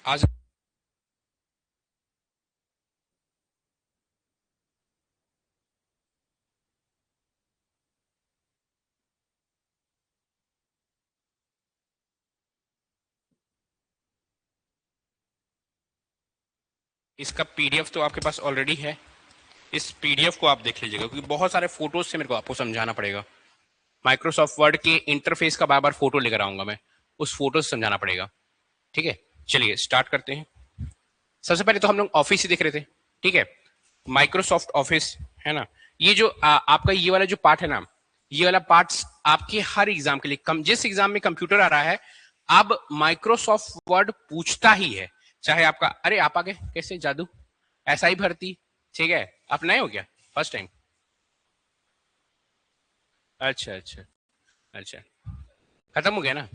आज इसका पीडीएफ तो आपके पास ऑलरेडी है। इस पीडीएफ को आप देख लीजिएगा, क्योंकि बहुत सारे फोटोज से मेरे को आपको समझाना पड़ेगा। माइक्रोसॉफ्ट वर्ड के इंटरफेस का बार बार फोटो लेकर आऊंगा मैं, उस फोटो से समझाना पड़ेगा। ठीक है, चलिए स्टार्ट करते हैं। सबसे पहले तो हम लोग ऑफिस ही देख रहे थे। ठीक है, माइक्रोसॉफ्ट ऑफिस है ना। ये जो आपका ये वाला जो पार्ट है ना, ये वाला पार्ट आपके हर एग्जाम के लिए, जिस एग्जाम में कंप्यूटर आ रहा है, अब माइक्रोसॉफ्ट वर्ड पूछता ही है। चाहे आपका, अरे आप आगे कैसे जादू, ऐसा ही भर्ती। ठीक है, आप नए हो क्या, फर्स्ट टाइम? अच्छा अच्छा अच्छा, खत्म हो गया ना।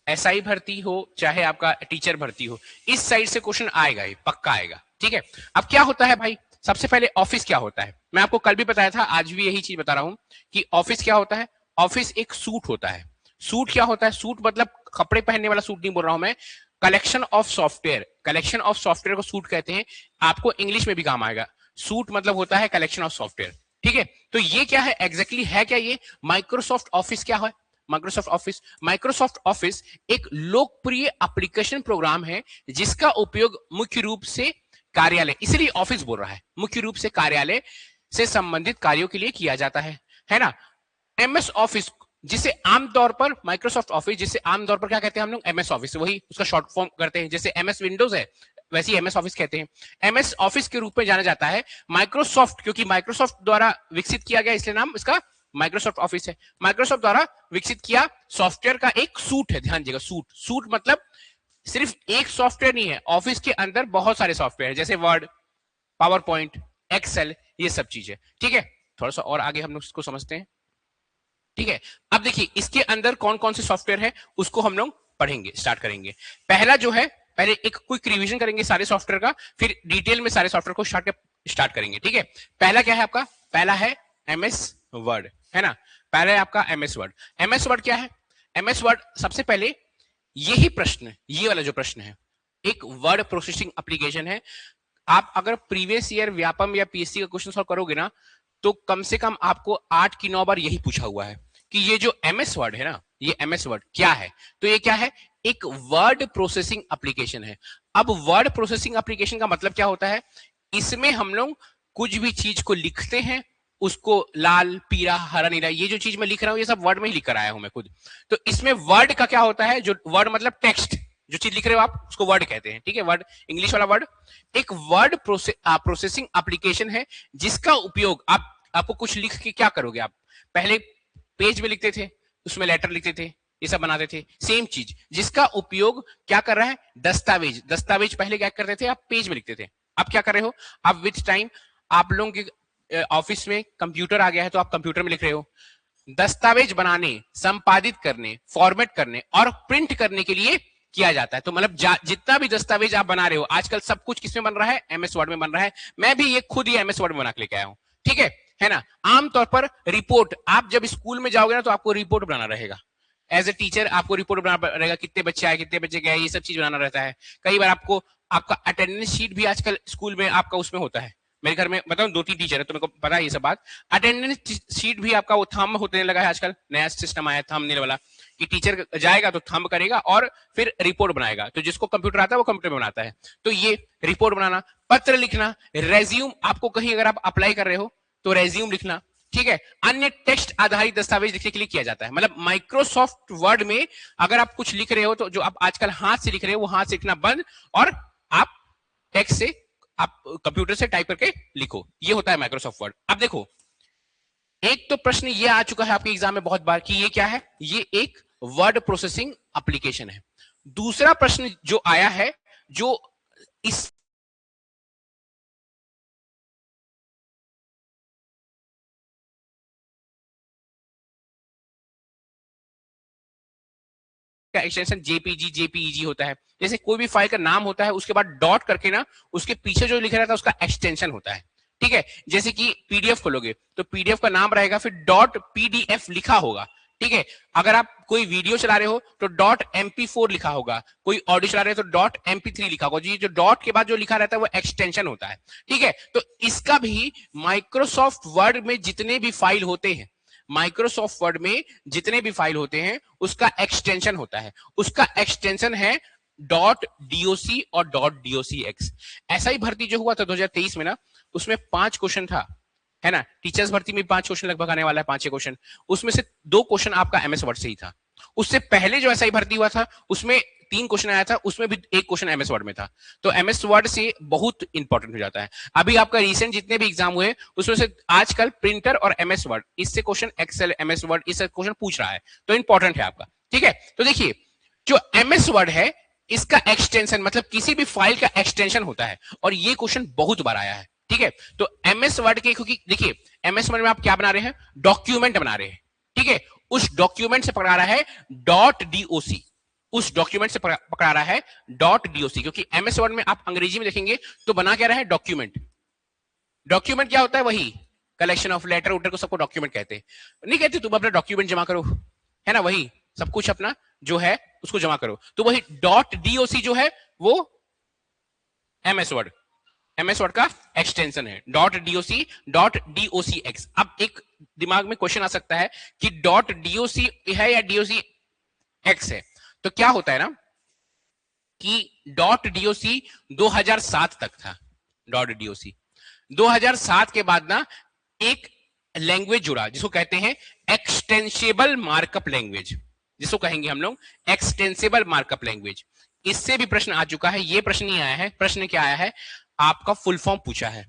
एसआई भर्ती हो चाहे आपका टीचर भर्ती हो, इस साइड से क्वेश्चन आएगा ही, पक्का आएगा। ठीक है, अब क्या होता है भाई, सबसे पहले ऑफिस क्या होता है, मैं आपको कल भी बताया था, आज भी यही चीज बता रहा हूं कि ऑफिस क्या होता है। ऑफिस एक सूट होता है। सूट क्या होता है, सूट मतलब कपड़े पहनने वाला सूट नहीं बोल रहा हूं मैं, collection of software, collection of software को सूट कहते हैं। आपको इंग्लिश में भी काम आएगा। सूट मतलब होता है कलेक्शन ऑफ सॉफ्टवेयर। ठीक है, तो ये क्या है एग्जैक्टली, है क्या ये माइक्रोसॉफ्ट ऑफिस? क्या है माइक्रोसॉफ्ट ऑफिस? माइक्रोसॉफ्ट ऑफिस एक लोकप्रिय एप्लीकेशन प्रोग्राम है, जिसका उपयोग मुख्य रूप से कार्यालय, इसलिए ऑफिस बोल रहा है, मुख्य रूप से कार्यालय से संबंधित कार्यों के लिए किया जाता है ना। एमएस ऑफिस, जिसे आमतौर पर माइक्रोसॉफ्ट ऑफिस, जिसे आमतौर पर क्या कहते हैं हम लोग, एमएस ऑफिस, वही उसका शॉर्ट फॉर्म करते हैं, जैसे एमएस विंडोज है वैसे ही एमएस ऑफिस कहते हैं। एमएस ऑफिस के रूप में जाना जाता है। माइक्रोसॉफ्ट, क्योंकि माइक्रोसॉफ्ट द्वारा विकसित किया गया, इसलिए नाम इसका माइक्रोसॉफ्ट ऑफिस है। माइक्रोसॉफ्ट द्वारा विकसित किया सॉफ्टवेयर का एक सूट है, ध्यान दीजिएगा, सूट। सूट मतलब सिर्फ एक सॉफ्टवेयर नहीं है, ऑफिस के अंदर बहुत सारे सॉफ्टवेयर है, जैसे वर्ड, पावर पॉइंट, एक्सेल, ये सब चीजें। ठीक है, थोड़ा सा और आगे हम लोग इसको समझते हैं। ठीक है, अब देखिए इसके अंदर कौन कौन से सॉफ्टवेयर है, उसको हम लोग पढ़ेंगे, स्टार्ट करेंगे। पहला जो है, पहले एक क्विक रिवीजन करेंगे सारे सॉफ्टवेयर का, फिर डिटेल में सारे सॉफ्टवेयर को स्टार्ट करेंगे। ठीक है, पहला क्या है आपका, पहला है एमएस वर्ड, है ना। पहला है आपका एमएस वर्ड। एमएस वर्ड क्या है? एमएस वर्ड सबसे पहले यही प्रश्न, ये वाला जो प्रश्न है, एक वर्ड प्रोसेसिंग एप्लीकेशन है। आप अगर प्रीवियस ईयर व्यापम या पीएससी का क्वेश्चन सॉल्व करोगे ना, तो कम से कम आपको 8 की 9 बार यही पूछा हुआ है कि ये जो एमएस वर्ड है ना, ये एमएस वर्ड क्या है। तो ये क्या है, एक वर्ड प्रोसेसिंग एप्लीकेशन है। अब वर्ड प्रोसेसिंग एप्लीकेशन का मतलब क्या होता है, इसमें हम लोग कुछ भी चीज को लिखते हैं, उसको लाल पीला हरा नीला, ये जो चीज मैं लिख रहा हूं ये सब वर्ड में ही लिख कर आया हूं मैं खुद। तो इसमें वर्ड का क्या होता है, जो वर्ड मतलब टेक्स्ट, जो चीज लिख रहे हो आप उसको वर्ड कहते हैं। ठीक है, वर्ड इंग्लिश वाला वर्ड। एक वर्ड प्रोसेसिंग एप्लीकेशन है, जिसका उपयोग आपको कुछ लिख के क्या करोगे आप, पहले पेज में लिखते थे, उसमें लेटर लिखते थे, ये सब बनाते थे, सेम चीज, जिसका उपयोग क्या कर रहा है, दस्तावेज। दस्तावेज पहले क्या करते थे, आप पेज में लिखते थे, अब क्या कर रहे हो, अब विथ टाइम आप लोगों के ऑफिस में कंप्यूटर आ गया है, तो आप कंप्यूटर में लिख रहे हो। दस्तावेज बनाने, संपादित करने, फॉर्मेट करने और प्रिंट करने के लिए किया जाता है। तो मतलब जितना भी दस्तावेज आप बना रहे हो आजकल, सब कुछ किसमें बन रहा है, एमएस वर्ड में बन रहा है। मैं भी ये खुद ही एमएस वर्ड में बना के लेके आया हूं। ठीक है ना। आमतौर पर रिपोर्ट, आप जब स्कूल में जाओगे ना, तो आपको रिपोर्ट बनाना रहेगा। एज ए टीचर आपको रिपोर्ट बनाना रहेगा, कितने बच्चे आए, कितने बच्चे गए, ये सब चीज बनाना रहता है। कई बार आपको, आपका अटेंडेंस शीट भी आजकल स्कूल में आपका उसमें होता है। मेरे घर में मतलब 2-3 टीचर है, तो मेरे को पता है ये सब बात। अटेंडेंस शीट भी आपका वो थंब होने लगा है आजकल, नया सिस्टम आया थंबनेल वाला, कि टीचर जाएगा तो थंब करेगा और फिर रिपोर्ट बनाएगा। तो जिसको कंप्यूटर आता है वो कंप्यूटर में बनाता है। तो ये रिपोर्ट बनाना, पत्र लिखना, रेज्यूम, आपको कहीं अगर आप अप्लाई कर रहे हो तो रेज्यूम लिखना। ठीक है, अन्य टेक्स्ट आधारित दस्तावेज लिखने के लिए किया जाता है। मतलब माइक्रोसॉफ्ट वर्ड में अगर आप कुछ लिख रहे हो, तो जो आप आजकल हाथ से लिख रहे हो वो हाथ से लिखना बंद, और आप टेक्स्ट से, आप कंप्यूटर से टाइप करके लिखो। ये होता है माइक्रोसॉफ्ट वर्ड। अब देखो, एक तो प्रश्न ये आ चुका है आपके एग्जाम में बहुत बार कि ये क्या है, ये एक वर्ड प्रोसेसिंग एप्लीकेशन है। दूसरा प्रश्न जो आया है, जो इस का एक्सटेंशन जेपीजी, जेपीईजी होता है। जैसे कोई भी फाइल का नाम होता है, उसके बाद डॉट करके ना, उसके पीछे जो लिखा रहता है उसका एक्सटेंशन होता है। ठीक है, जैसे कि पीडीएफ खोलोगे तो पीडीएफ का नाम रहेगा, फिर डॉट पीडीएफ लिखा होगा। ठीक है। अगर आप कोई वीडियो चला रहे हो तो .mp4 लिखा होगा, कोई ऑडियो चला रहे हो तो .mp3 लिखा होगा। ये जो डॉट के बाद जो लिखा रहता है वो एक्सटेंशन होता है, ठीक है। तो इसका भी माइक्रोसॉफ्ट वर्ड में जितने भी फाइल होते हैं, माइक्रोसॉफ्ट वर्ड में जितने भी फाइल होते हैं उसका एक्सटेंशन होता है, उसका एक्सटेंशन है .doc और .docx। ऐसा ही भर्ती जो हुआ था 2023 में ना, उसमें 5 क्वेश्चन था, है ना। टीचर्स भर्ती में 5 क्वेश्चन लगभग आने वाला है, 5-6 क्वेश्चन, उसमें से 2 क्वेश्चन आपका एमएस वर्ड से ही था। उससे पहले जो ऐसा ही भर्ती हुआ था उसमें 3 क्वेश्चन आया था, उसमें भी 1 क्वेश्चन एमएस वर्ड में था। तो एमएस वर्ड से बहुत इंपॉर्टेंट हो जाता है। अभी आपका रिसेंट जितने भी एग्जाम हुए उसमें से आजकल प्रिंटर और एमएस वर्ड, इससे क्वेश्चन एक्सेल एमएस वर्ड इससे क्वेश्चन पूछ रहा है, तो इंपॉर्टेंट है आपका, ठीक है। तो देखिए जो एमएस वर्ड है इसका एक्सटेंशन मतलब किसी भी फाइल का एक्सटेंशन होता है, और ये क्वेश्चन बहुत बार आया है, ठीक है। तो एमएस वर्ड के, क्योंकि देखिए एमएस वर्ड में आप क्या बना रहे हैं, डॉक्यूमेंट बना रहे हैं, ठीक है। उस डॉक्यूमेंट से पकड़ा रहा है .doc, उस डॉक्यूमेंट से पकड़ा रहा है .doc, क्योंकि एमएस वर्ड में आप अंग्रेजी में देखेंगे तो बना क्या रहा है, डॉक्यूमेंट। डॉक्यूमेंट क्या होता है, वही कलेक्शन ऑफ लेटर उटर को सबको डॉक्यूमेंट कहते हैं। नहीं कहते तुम अपना डॉक्यूमेंट जमा करो, है ना, वही सब कुछ अपना जो है उसको जमा करो, तो वही .doc जो है वो एमएस वर्ड, एमएस वर्ड का एक्सटेंशन है .doc .docx। अब एक दिमाग में क्वेश्चन आ सकता है कि .doc है या .docx है, तो क्या होता है ना कि .doc 2007 तक था। .doc 2007 के बाद ना एक लैंग्वेज जुड़ा जिसको कहते हैं एक्सटेंसिबल मार्कअप लैंग्वेज, जिसको कहेंगे हम लोग एक्सटेंसिबल मार्कअप लैंग्वेज। इससे भी प्रश्न आ चुका है, ये प्रश्न नहीं आया है। प्रश्न क्या आया है, आपका फुल फॉर्म पूछा है,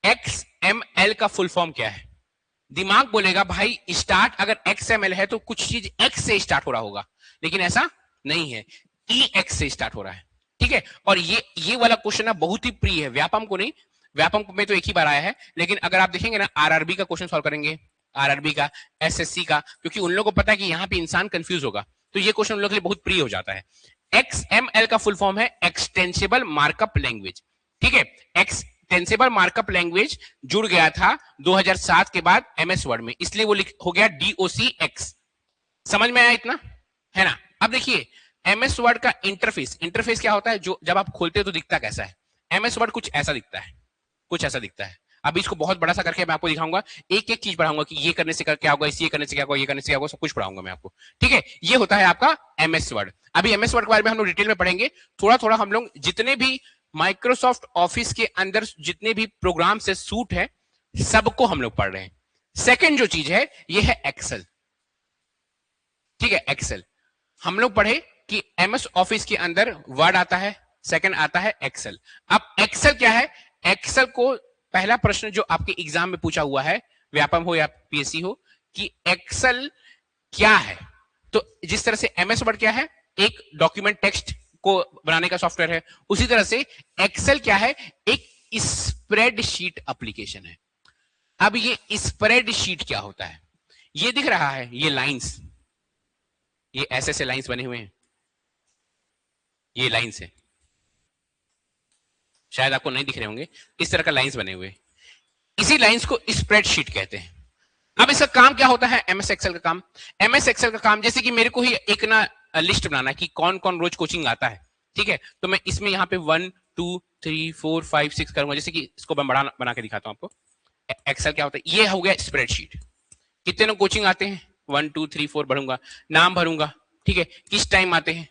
XML का फुल फॉर्म क्या है। दिमाग बोलेगा भाई स्टार्ट अगर XML है तो कुछ चीज X से स्टार्ट हो रहा होगा, लेकिन ऐसा नहीं है, EX से स्टार्ट हो रहा है, ठीक है। और ये वाला क्वेश्चन ना बहुत ही प्रिय है, व्यापम को नहीं, व्यापम में तो एक ही बार आया है, लेकिन अगर आप देखेंगे ना आरआरबी का क्वेश्चन सॉल्व करेंगे, आरआरबी का, एसएससी का, क्योंकि उन लोगों को पता है कि यहां पे इंसान कंफ्यूज होगा, तो ये क्वेश्चन उन लोगों के लिए बहुत प्रिय हो जाता है। XML का फुल फॉर्म है एक्सटेंसिबल मार्कअप लैंग्वेज, ठीक है। एक्सटेंसिबल मार्कअप लैंग्वेज जुड़ गया था 2007 के बाद एमएस वर्ड में, इसलिए वो हो गया DOCX। समझ में आया इतना, है ना। अब देखिए एमएस वर्ड का इंटरफेस, इंटरफेस क्या होता है, जो जब आप खोलते हो तो दिखता कैसा है, एमएस वर्ड कुछ ऐसा दिखता है, कुछ ऐसा दिखता है। अभी इसको बहुत बड़ा सा करके मैं आपको दिखाऊंगा, एक एक चीज पढ़ाऊंगा कि ये करने से क्या होगा, ये करने से क्या होगा, ये करने से क्या होगा, सब कुछ पढ़ाऊंगा मैं आपको, ठीक है। ये होता है आपका एमएस वर्ड। अभी एमएस वर्ड के बारे में हम लोग डिटेल में पढ़ेंगे, थोड़ा थोड़ा हम लोग जितने भी माइक्रोसॉफ्ट ऑफिस के अंदर जितने भी प्रोग्राम से सूट है सबको हम लोग पढ़ रहे हैं। सेकेंड जो चीज है ये है एक्सेल, ठीक है। एक्सेल हम लोग पढ़े कि एमएस ऑफिस के अंदर वर्ड आता है, सेकंड आता है एक्सेल। अब एक्सेल क्या है, एक्सेल को पहला प्रश्न जो आपके एग्जाम में पूछा हुआ है, व्यापम हो या पीएससी हो, कि एक्सेल क्या है। तो जिस तरह से एमएस वर्ड क्या है, एक डॉक्यूमेंट टेक्स्ट को बनाने का सॉफ्टवेयर है, उसी तरह से एक्सेल क्या है, एक स्प्रेडशीट एप्लीकेशन है। अब ये स्प्रेडशीट क्या होता है, ये दिख रहा है, ये लाइंस, ये ऐसे लाइंस बने हुए हैं, ये लाइंस है, शायद आपको नहीं दिख रहे होंगे, इस तरह का लाइंस बने हुए, इसी लाइंस को स्प्रेडशीट कहते हैं। अब इसका काम क्या होता है, एमएस एक्सेल का काम, एमएस एक्सेल का काम जैसे कि मेरे को ही एक ना लिस्ट बनाना है कि कौन कौन रोज कोचिंग आता है, ठीक है। तो मैं इसमें यहाँ पे 1 2 3 4 5 6 करूंगा, जैसे कि इसको मैं बना के दिखाता हूं आपको। एक्सेल क्या होता है, ये हो गया स्प्रेडशीट, कितने लोग कोचिंग आते हैं, 1 2 3 4 भरूंगा, नाम भरूंगा, ठीक है, किस टाइम आते हैं,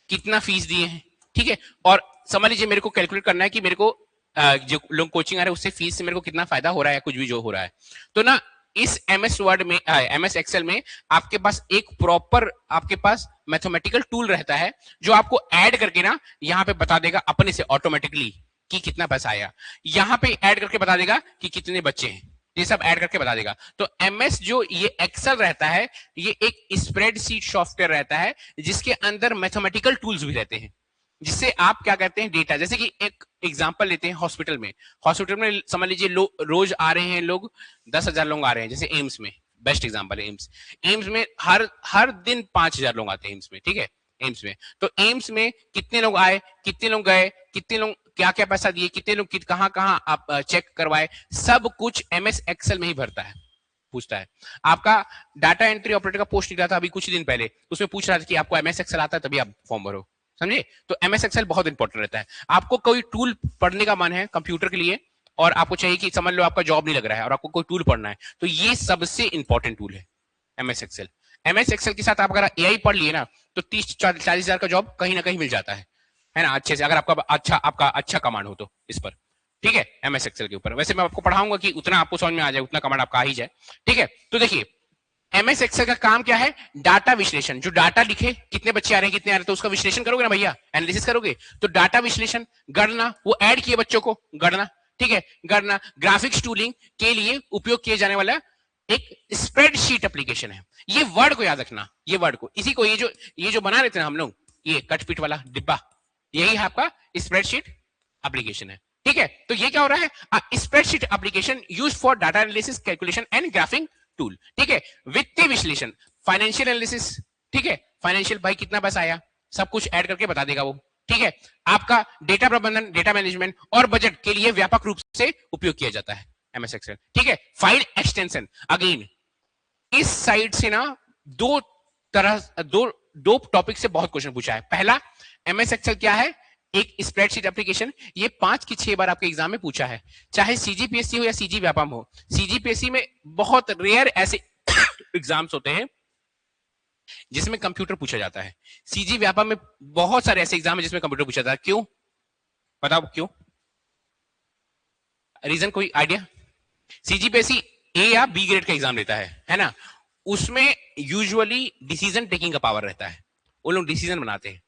कितना फीस दिए हैं, ठीक है। और समझ लीजिए मेरे को कैलकुलेट करना है कि मेरे को जो लोग कोचिंग आ रहे हैं उससे फीस से मेरे को कितना फायदा हो रहा है, कुछ भी जो हो रहा है। तो ना इस एमएस वर्ड में, एमएस एक्सेल में आपके पास एक प्रॉपर आपके पास मैथमेटिकल टूल रहता है जो आपको ऐड करके ना यहाँ पे बता देगा अपने से ऑटोमेटिकली कि कितना पैसा आया, यहाँ पे ऐड करके बता देगा कि कितने बच्चे हैं, ये सब ऐड करके बता देगा। तो एमएस जो ये एक्सेल रहता है, ये एक स्प्रेडशीट सॉफ्टवेयर रहता है जिसके अंदर मैथमेटिकल टूल्स भी रहते हैं, जिससे आप क्या कहते हैं डेटा, जैसे कि एक एग्जांपल लेते हैं हॉस्पिटल में, हॉस्पिटल में समझ लीजिए रोज आ रहे हैं लोग, 10,000 लोग आ रहे हैं, जैसे एम्स में बेस्ट एग्जांपल है एम्स, एम्स में हर दिन 5,000 लोग आते हैं एम्स में, ठीक है, एम्स में। तो एम्स में कितने लोग आए, कितने लोग गए, कितने लोग क्या क्या पैसा दिए, कितने लोग कहां कहां आप चेक करवाए, सब कुछ एमएस एक्सेल में ही भरता है, पूछता है। आपका डाटा एंट्री ऑपरेटर का पोस्ट निकला था अभी कुछ दिन पहले, उसमें पूछ रहा था कि आपको एमएस एक्सेल आता है तभी आप फॉर्म भरो, समझे? तो एमएस एक्सेल बहुत इंपॉर्टेंट रहता है। आपको कोई टूल पढ़ने का मन है कंप्यूटर के लिए और आपको चाहिए कि समझ लो आपका जॉब नहीं लग रहा है और आपको कोई टूल पढ़ना है, तो ये सबसे इंपॉर्टेंट टूल है एमएस एक्सेल। एमएस एक्सेल के साथ आप अगर एआई पढ़ लिए ना तो 30-40 हजार का जॉब कहीं ना कहीं मिल जाता है ना, अच्छे से, अगर आपका अच्छा कमांड हो तो इस पर, ठीक है, एमएस एक्सेल के ऊपर। वैसे मैं आपको पढ़ाऊंगा कि उतना आपको समझ में आ जाए, उतना कमांड आपका आ ही जाए, ठीक है। तो देखिए एमएस एक्सेल का काम क्या है, डाटा विश्लेषण। जो डाटा लिखे, कितने बच्चे आ रहे हैं कितने आ रहे हैं, तो उसका विश्लेषण करोगे ना भैया, एनालिसिस करोगे, तो डाटा विश्लेषण, गणना, वो ऐड किए बच्चों को गणना, ठीक है, गणना। ग्राफिक्स टूलिंग के लिए उपयोग किए जाने वाला एक स्प्रेडशीट एप्लीकेशन है। ये वर्ड को याद रखना, ये वर्ड को, इसी को ये जो बना रहे थे हम लोग, ये कटपीट वाला डिब्बा, यही आपका स्प्रेडशीट एप्लीकेशन है, ठीक है। तो ये क्या हो रहा है, spreadsheet application use for data analysis, calculation and graphic tool, ठीक है। वित्तीय विश्लेषण, फाइनेंशियल एनालिसिस, ठीक है, फाइनेंशियल भाई कितना पैसा आया सब कुछ ऐड करके बता देगा वो, ठीक है। आपका डेटा प्रबंधन, डेटा मैनेजमेंट और बजट के लिए व्यापक रूप से उपयोग किया जाता है एमएस एक्सेल, ठीक है। फाइल एक्सटेंशन, अगेन इस साइड से ना दो टॉपिक से बहुत क्वेश्चन पूछा है। पहला, एमएस एक्सेल क्या है, एक स्प्रेडशीट एप्लीकेशन, ये 5 की 6 बार आपके एग्जाम में पूछा है, चाहे सीजीपीएससी हो या सीजी व्यापम हो। सीजीपीएससी में बहुत रेयर ऐसे एग्जाम्स होते हैं जिसमें कंप्यूटर पूछा जाता है, सीजी व्यापम में बहुत सारे ऐसे एग्जाम है जिसमें कंप्यूटर पूछा जाता है। क्यों बताओ क्यों, रीजन कोई आइडिया? सीजीपीएससी ए या बी ग्रेड का एग्जाम लेता है ना, उसमें यूजुअली डिसीजन टेकिंग का पावर रहता है, उन लोग डिसीजन बनाते हैं,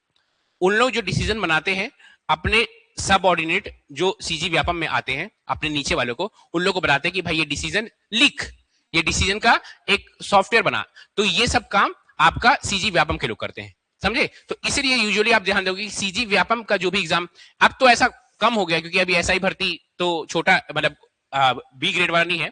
उन लोग जो डिसीजन बनाते हैं अपने सबऑर्डिनेट जो सीजी व्यापम में आते हैं, अपने नीचे वालों को, उन लोगों को बताते हैं कि भाई ये डिसीजन लिख, ये डिसीजन का एक सॉफ्टवेयर बना। तो ये सब काम आपका सीजी व्यापम के लोग करते हैं, समझे? तो इसलिए यूजुअली आप ध्यान दोगे कि सीजी व्यापम का जो भी एग्जाम, अब तो ऐसा कम हो गया क्योंकि अभी एसआई भर्ती तो छोटा, मतलब बी ग्रेड वाला नहीं है,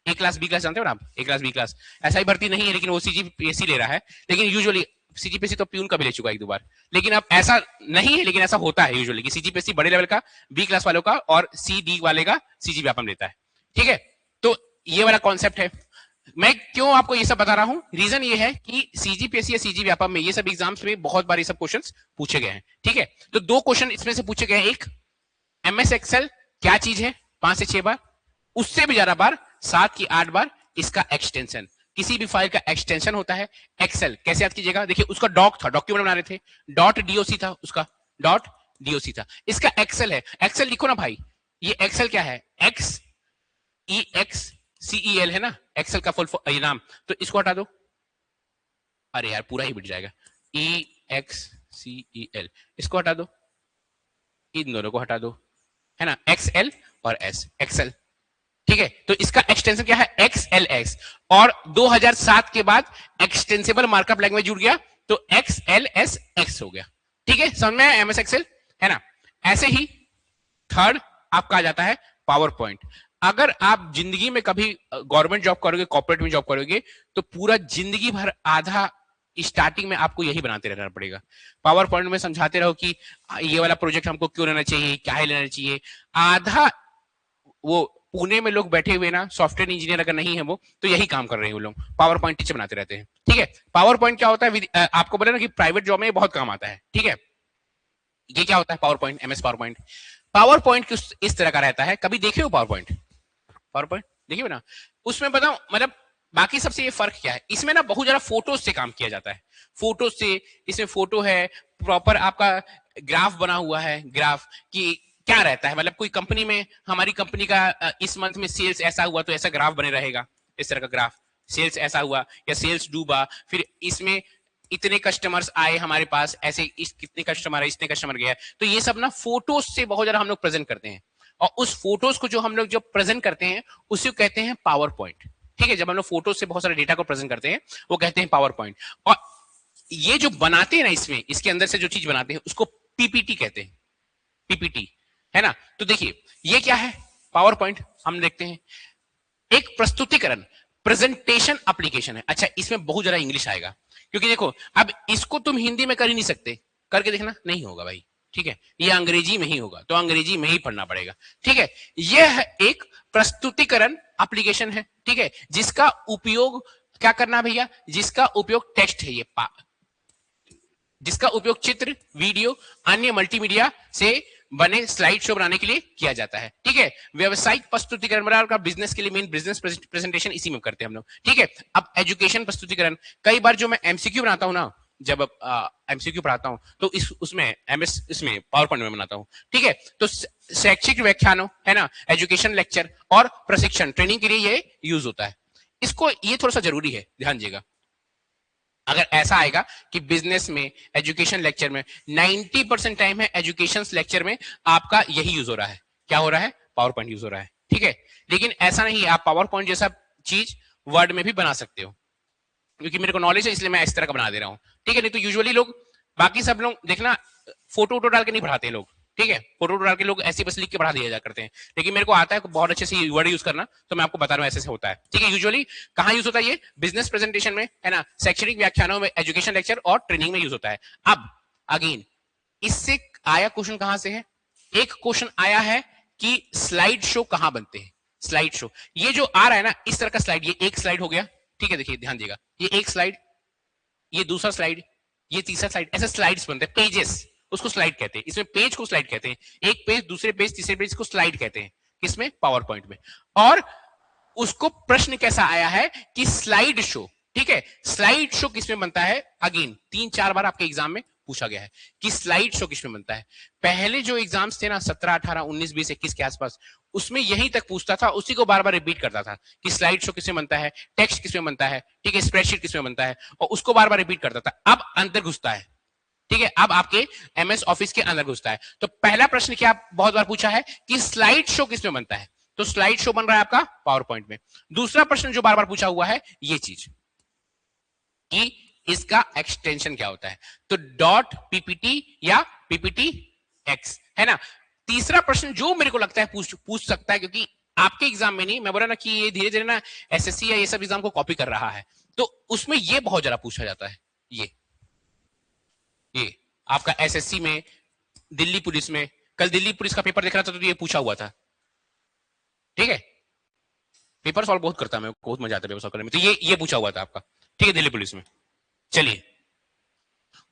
ए क्लास बी क्लास जानते हो ना आप, ए क्लास बी क्लास, ऐसा ही भर्ती नहीं है, लेकिन वो सीजीपीएससी ले रहा है। लेकिन यूजुअली सीजीपीएससी तो प्यून का भी ले चुका है 1-2 बार, लेकिन अब ऐसा नहीं है, लेकिन ऐसा होता है यूजुअली कि सीजीपीएससी बड़े लेवल का बी क्लास वालों का और सी डी वाले का सीजी व्यापम लेता है, ठीक है। तो ये वाला कॉन्सेप्ट है। मैं क्यों आपको ये सब बता रहा हूं, रीजन ये है कि सीजीपीएससी या सीजी व्यापम में ये सब एग्जाम्स में बहुत बार ये सब क्वेश्चंस पूछे गए हैं, ठीक है। तो 2 क्वेश्चन इसमें से पूछे गए हैं, एक एमएस एक्सेल क्या चीज है 5 से 6 बार, उससे भी ज्यादा बार 7 की 8 बार इसका एक्सटेंशन, किसी भी फाइल का एक्सटेंशन होता है। एक्सेल कैसे याद कीजिएगा, देखिए उसका डॉक था, डॉक्यूमेंट बना रहे थे, डॉट डीओसी था, उसका डॉट डीओसी था, इसका एक्सेल है, एक्सेल लिखो ना भाई, ये एक्सेल क्या है, एक्स ई एक्स सी ई एल है ना, एक्सेल का फुल ये नाम, तो इसको हटा दो, अरे यार पूरा ही मिट जाएगा, ई एक्स सी ई एल, इसको हटा दो, इन दोनों को हटा दो, है ना, एक्सएल और एस, एक्सेल, ठीक है। तो इसका एक्सटेंशन क्या है, XLS, और 2007 के बाद एक्सटेंसिबल मार्कअप लैंग्वेज जुड़ गया तो XLSX हो गया, ठीक है, समझ में आया एमएस एक्सेल, है ना। ऐसे ही थर्ड आपका आ जाता है पावर पॉइंट। अगर आप जिंदगी में कभी गवर्नमेंट जॉब करोगे, कॉर्पोरेट में जॉब करोगे, तो पूरा जिंदगी भर आधा स्टार्टिंग में आपको यही बनाते रहना पड़ेगा, पावर पॉइंट में समझाते रहो कि ये वाला प्रोजेक्ट हमको क्यों लेना चाहिए, क्या है लेना चाहिए। आधा वो पुणे में लोग बैठे हुए ना, सॉफ्टवेयर इंजीनियर अगर नहीं है वो, तो यही काम कर रहे हैं वो लोग, पावर पॉइंट टीचर बनाते रहते हैं, ठीक है। पावर पॉइंट क्या होता है, आपको बोला ना कि प्राइवेट जॉब में बहुत काम आता है, ठीक है। ये क्या होता है power point, MS power point, power point इस तरह का रहता है, कभी देखे हो पावर पॉइंट, पावर पॉइंट देखिए ना, उसमें बताओ मतलब बाकी सबसे ये फर्क क्या है, इसमें ना बहुत ज्यादा फोटोज से काम किया जाता है, फोटोज से, इसमें फोटो है, प्रॉपर आपका ग्राफ बना हुआ है, ग्राफ की क्या रहता है, मतलब कोई कंपनी में, हमारी कंपनी का इस मंथ में सेल्स ऐसा हुआ तो ऐसा ग्राफ बने रहेगा, इस तरह का ग्राफ, सेल्स ऐसा हुआ या सेल्स डूबा, फिर इसमें इतने कस्टमर्स आए हमारे पास, ऐसे कितने कस्टमर है, इतने कस्टमर गया, तो ये सब ना फोटोज से बहुत ज्यादा हम लोग प्रेजेंट करते हैं, और उस फोटोज को जो हम लोग जो प्रेजेंट करते हैं उसे कहते हैं पावर पॉइंट, ठीक है। जब हम लोग फोटोज से बहुत सारे डेटा को प्रेजेंट करते हैं वो कहते हैं पावर पॉइंट, और ये जो बनाते हैं ना, इसमें इसके अंदर से जो चीज बनाते हैं उसको पीपीटी कहते हैं, पीपीटी, है ना। तो देखिए ये क्या है, पावर पॉइंट हम देखते हैं, एक प्रस्तुतिकरण, प्रेजेंटेशन एप्लीकेशन है। अच्छा, इसमें बहुत ज्यादा इंग्लिश आएगा, क्योंकि देखो अब इसको तुम हिंदी में कर ही नहीं सकते, करके देखना नहीं होगा भाई, ठीक है, ये अंग्रेजी में ही होगा, तो अंग्रेजी में ही पढ़ना पड़ेगा, ठीक है। यह एक प्रस्तुतिकरण एप्लीकेशन है, ठीक है, जिसका उपयोग क्या करना भैया, जिसका उपयोग टेक्स्ट है, ये जिसका उपयोग चित्र, वीडियो, अन्य मल्टीमीडिया से बने स्लाइड शो बनाने के लिए किया जाता है, ठीक है। व्यवसायिक प्रस्तुतिकरण का बिजनेस के लिए मेन बिजनेस प्रेजेंटेशन इसी में करते हैं हम लोग, ठीक है। अब एजुकेशन प्रस्तुतिकरण, कई बार जो मैं एमसीक्यू बनाता हूं ना, जब एमसीक्यू पढ़ाता हूं तो उसमें एमएस इसमें पावर पॉइंट में बनाता हूं, ठीक है। तो शैक्षिक व्याख्यानों है ना, एजुकेशन लेक्चर और प्रशिक्षण ट्रेनिंग के लिए ये यूज होता है। इसको ये थोड़ा सा जरूरी है, ध्यान दीजिएगा। अगर ऐसा आएगा कि बिजनेस में, एजुकेशन लेक्चर में 90% टाइम है एजुकेशन लेक्चर में आपका यही यूज हो रहा है, क्या हो रहा है, पावर पॉइंट यूज हो रहा है, ठीक है। लेकिन ऐसा नहीं है, आप पावर पॉइंट जैसा चीज वर्ड में भी बना सकते हो, क्योंकि मेरे को नॉलेज है इसलिए मैं इस तरह का बना दे रहा हूं, ठीक है। नहीं तो यूजुअली लोग, बाकी सब लोग देखना, फोटो वोटो डाल के नहीं पढ़ाते लोग, ठीक है। फोटो डाल के लोग ऐसी बस लिख के पढ़ा दिया जा करते हैं, लेकिन मेरे को आता है बहुत अच्छे से वर्ड यूज करना, तो मैं आपको बता रहा हूं ऐसे से होता है, ठीक है। यूजुअली कहां यूज होता है ये, बिजनेस प्रेजेंटेशन में है ना, शैक्षणिक व्याख्यानों में, एजुकेशन लेक्चर और ट्रेनिंग में यूज होता है। अब अगेन इससे आया क्वेश्चन कहां से है, एक क्वेश्चन आया है कि स्लाइड शो कहां बनते हैं। स्लाइड शो ये जो आ रहा है ना, इस तरह का स्लाइड, ये एक स्लाइड हो गया, ठीक है। देखिए ध्यान दिएगा, ये एक स्लाइड, ये दूसरा स्लाइड, ये तीसरा स्लाइड, ऐसे स्लाइड्स बनते हैं, पेजेस, उसको स्लाइड कहते हैं। इसमें पेज को स्लाइड कहते हैं, एक पेज, दूसरे पेज, तीसरे पेज को स्लाइड कहते हैं, किसमें, पावर पॉइंट में। और उसको प्रश्न कैसा आया है कि स्लाइड शो, ठीक है, स्लाइड शो किसमें बनता है। अगेन 3-4 बार आपके एग्जाम में पूछा गया है कि स्लाइड शो किसमें बनता है। पहले जो एग्जाम्स थे ना 17, 18, 19, 20, 21 के आसपास, उसमें यहीं तक पूछता था, उसी को बार बार रिपीट करता था कि स्लाइड शो किसमें बनता है, टेक्स्ट किसमें बनता है, ठीक है, स्प्रेडशीट किसमें बनता है, और उसको बार बार रिपीट करता था। अब अंदर घुसता है, ठीक है, अब आपके एमएस ऑफिस के अंदर घुसता है। तो पहला प्रश्न क्या बहुत बार पूछा है कि स्लाइड शो किसमें बनता है, तो स्लाइड शो बन रहा है आपका पावर पॉइंट में। दूसरा प्रश्न जो बार बार पूछा हुआ है ये चीज कि इसका एक्सटेंशन क्या होता है, तो डॉट पीपीटी या पीपीटी एक्स, है ना। तीसरा प्रश्न जो मेरे को लगता है पूछ सकता है, क्योंकि आपके एग्जाम में नहीं, मैं बोला ना कि ये धीरे धीरे ना एसएससी या ये सब एग्जाम को कॉपी कर रहा है, तो उसमें ये बहुत ज्यादा पूछा जाता है। ये आपका एसएससी में, दिल्ली पुलिस में, कल दिल्ली पुलिस का पेपर देख रहा था तो ये पूछा हुआ था, ठीक है। पेपर सॉल्व बहुत करता है, मैं बहुत मजा आता है पेपर सॉल्व करने में, तो ये पूछा हुआ था आपका, ठीक है, दिल्ली पुलिस में। चलिए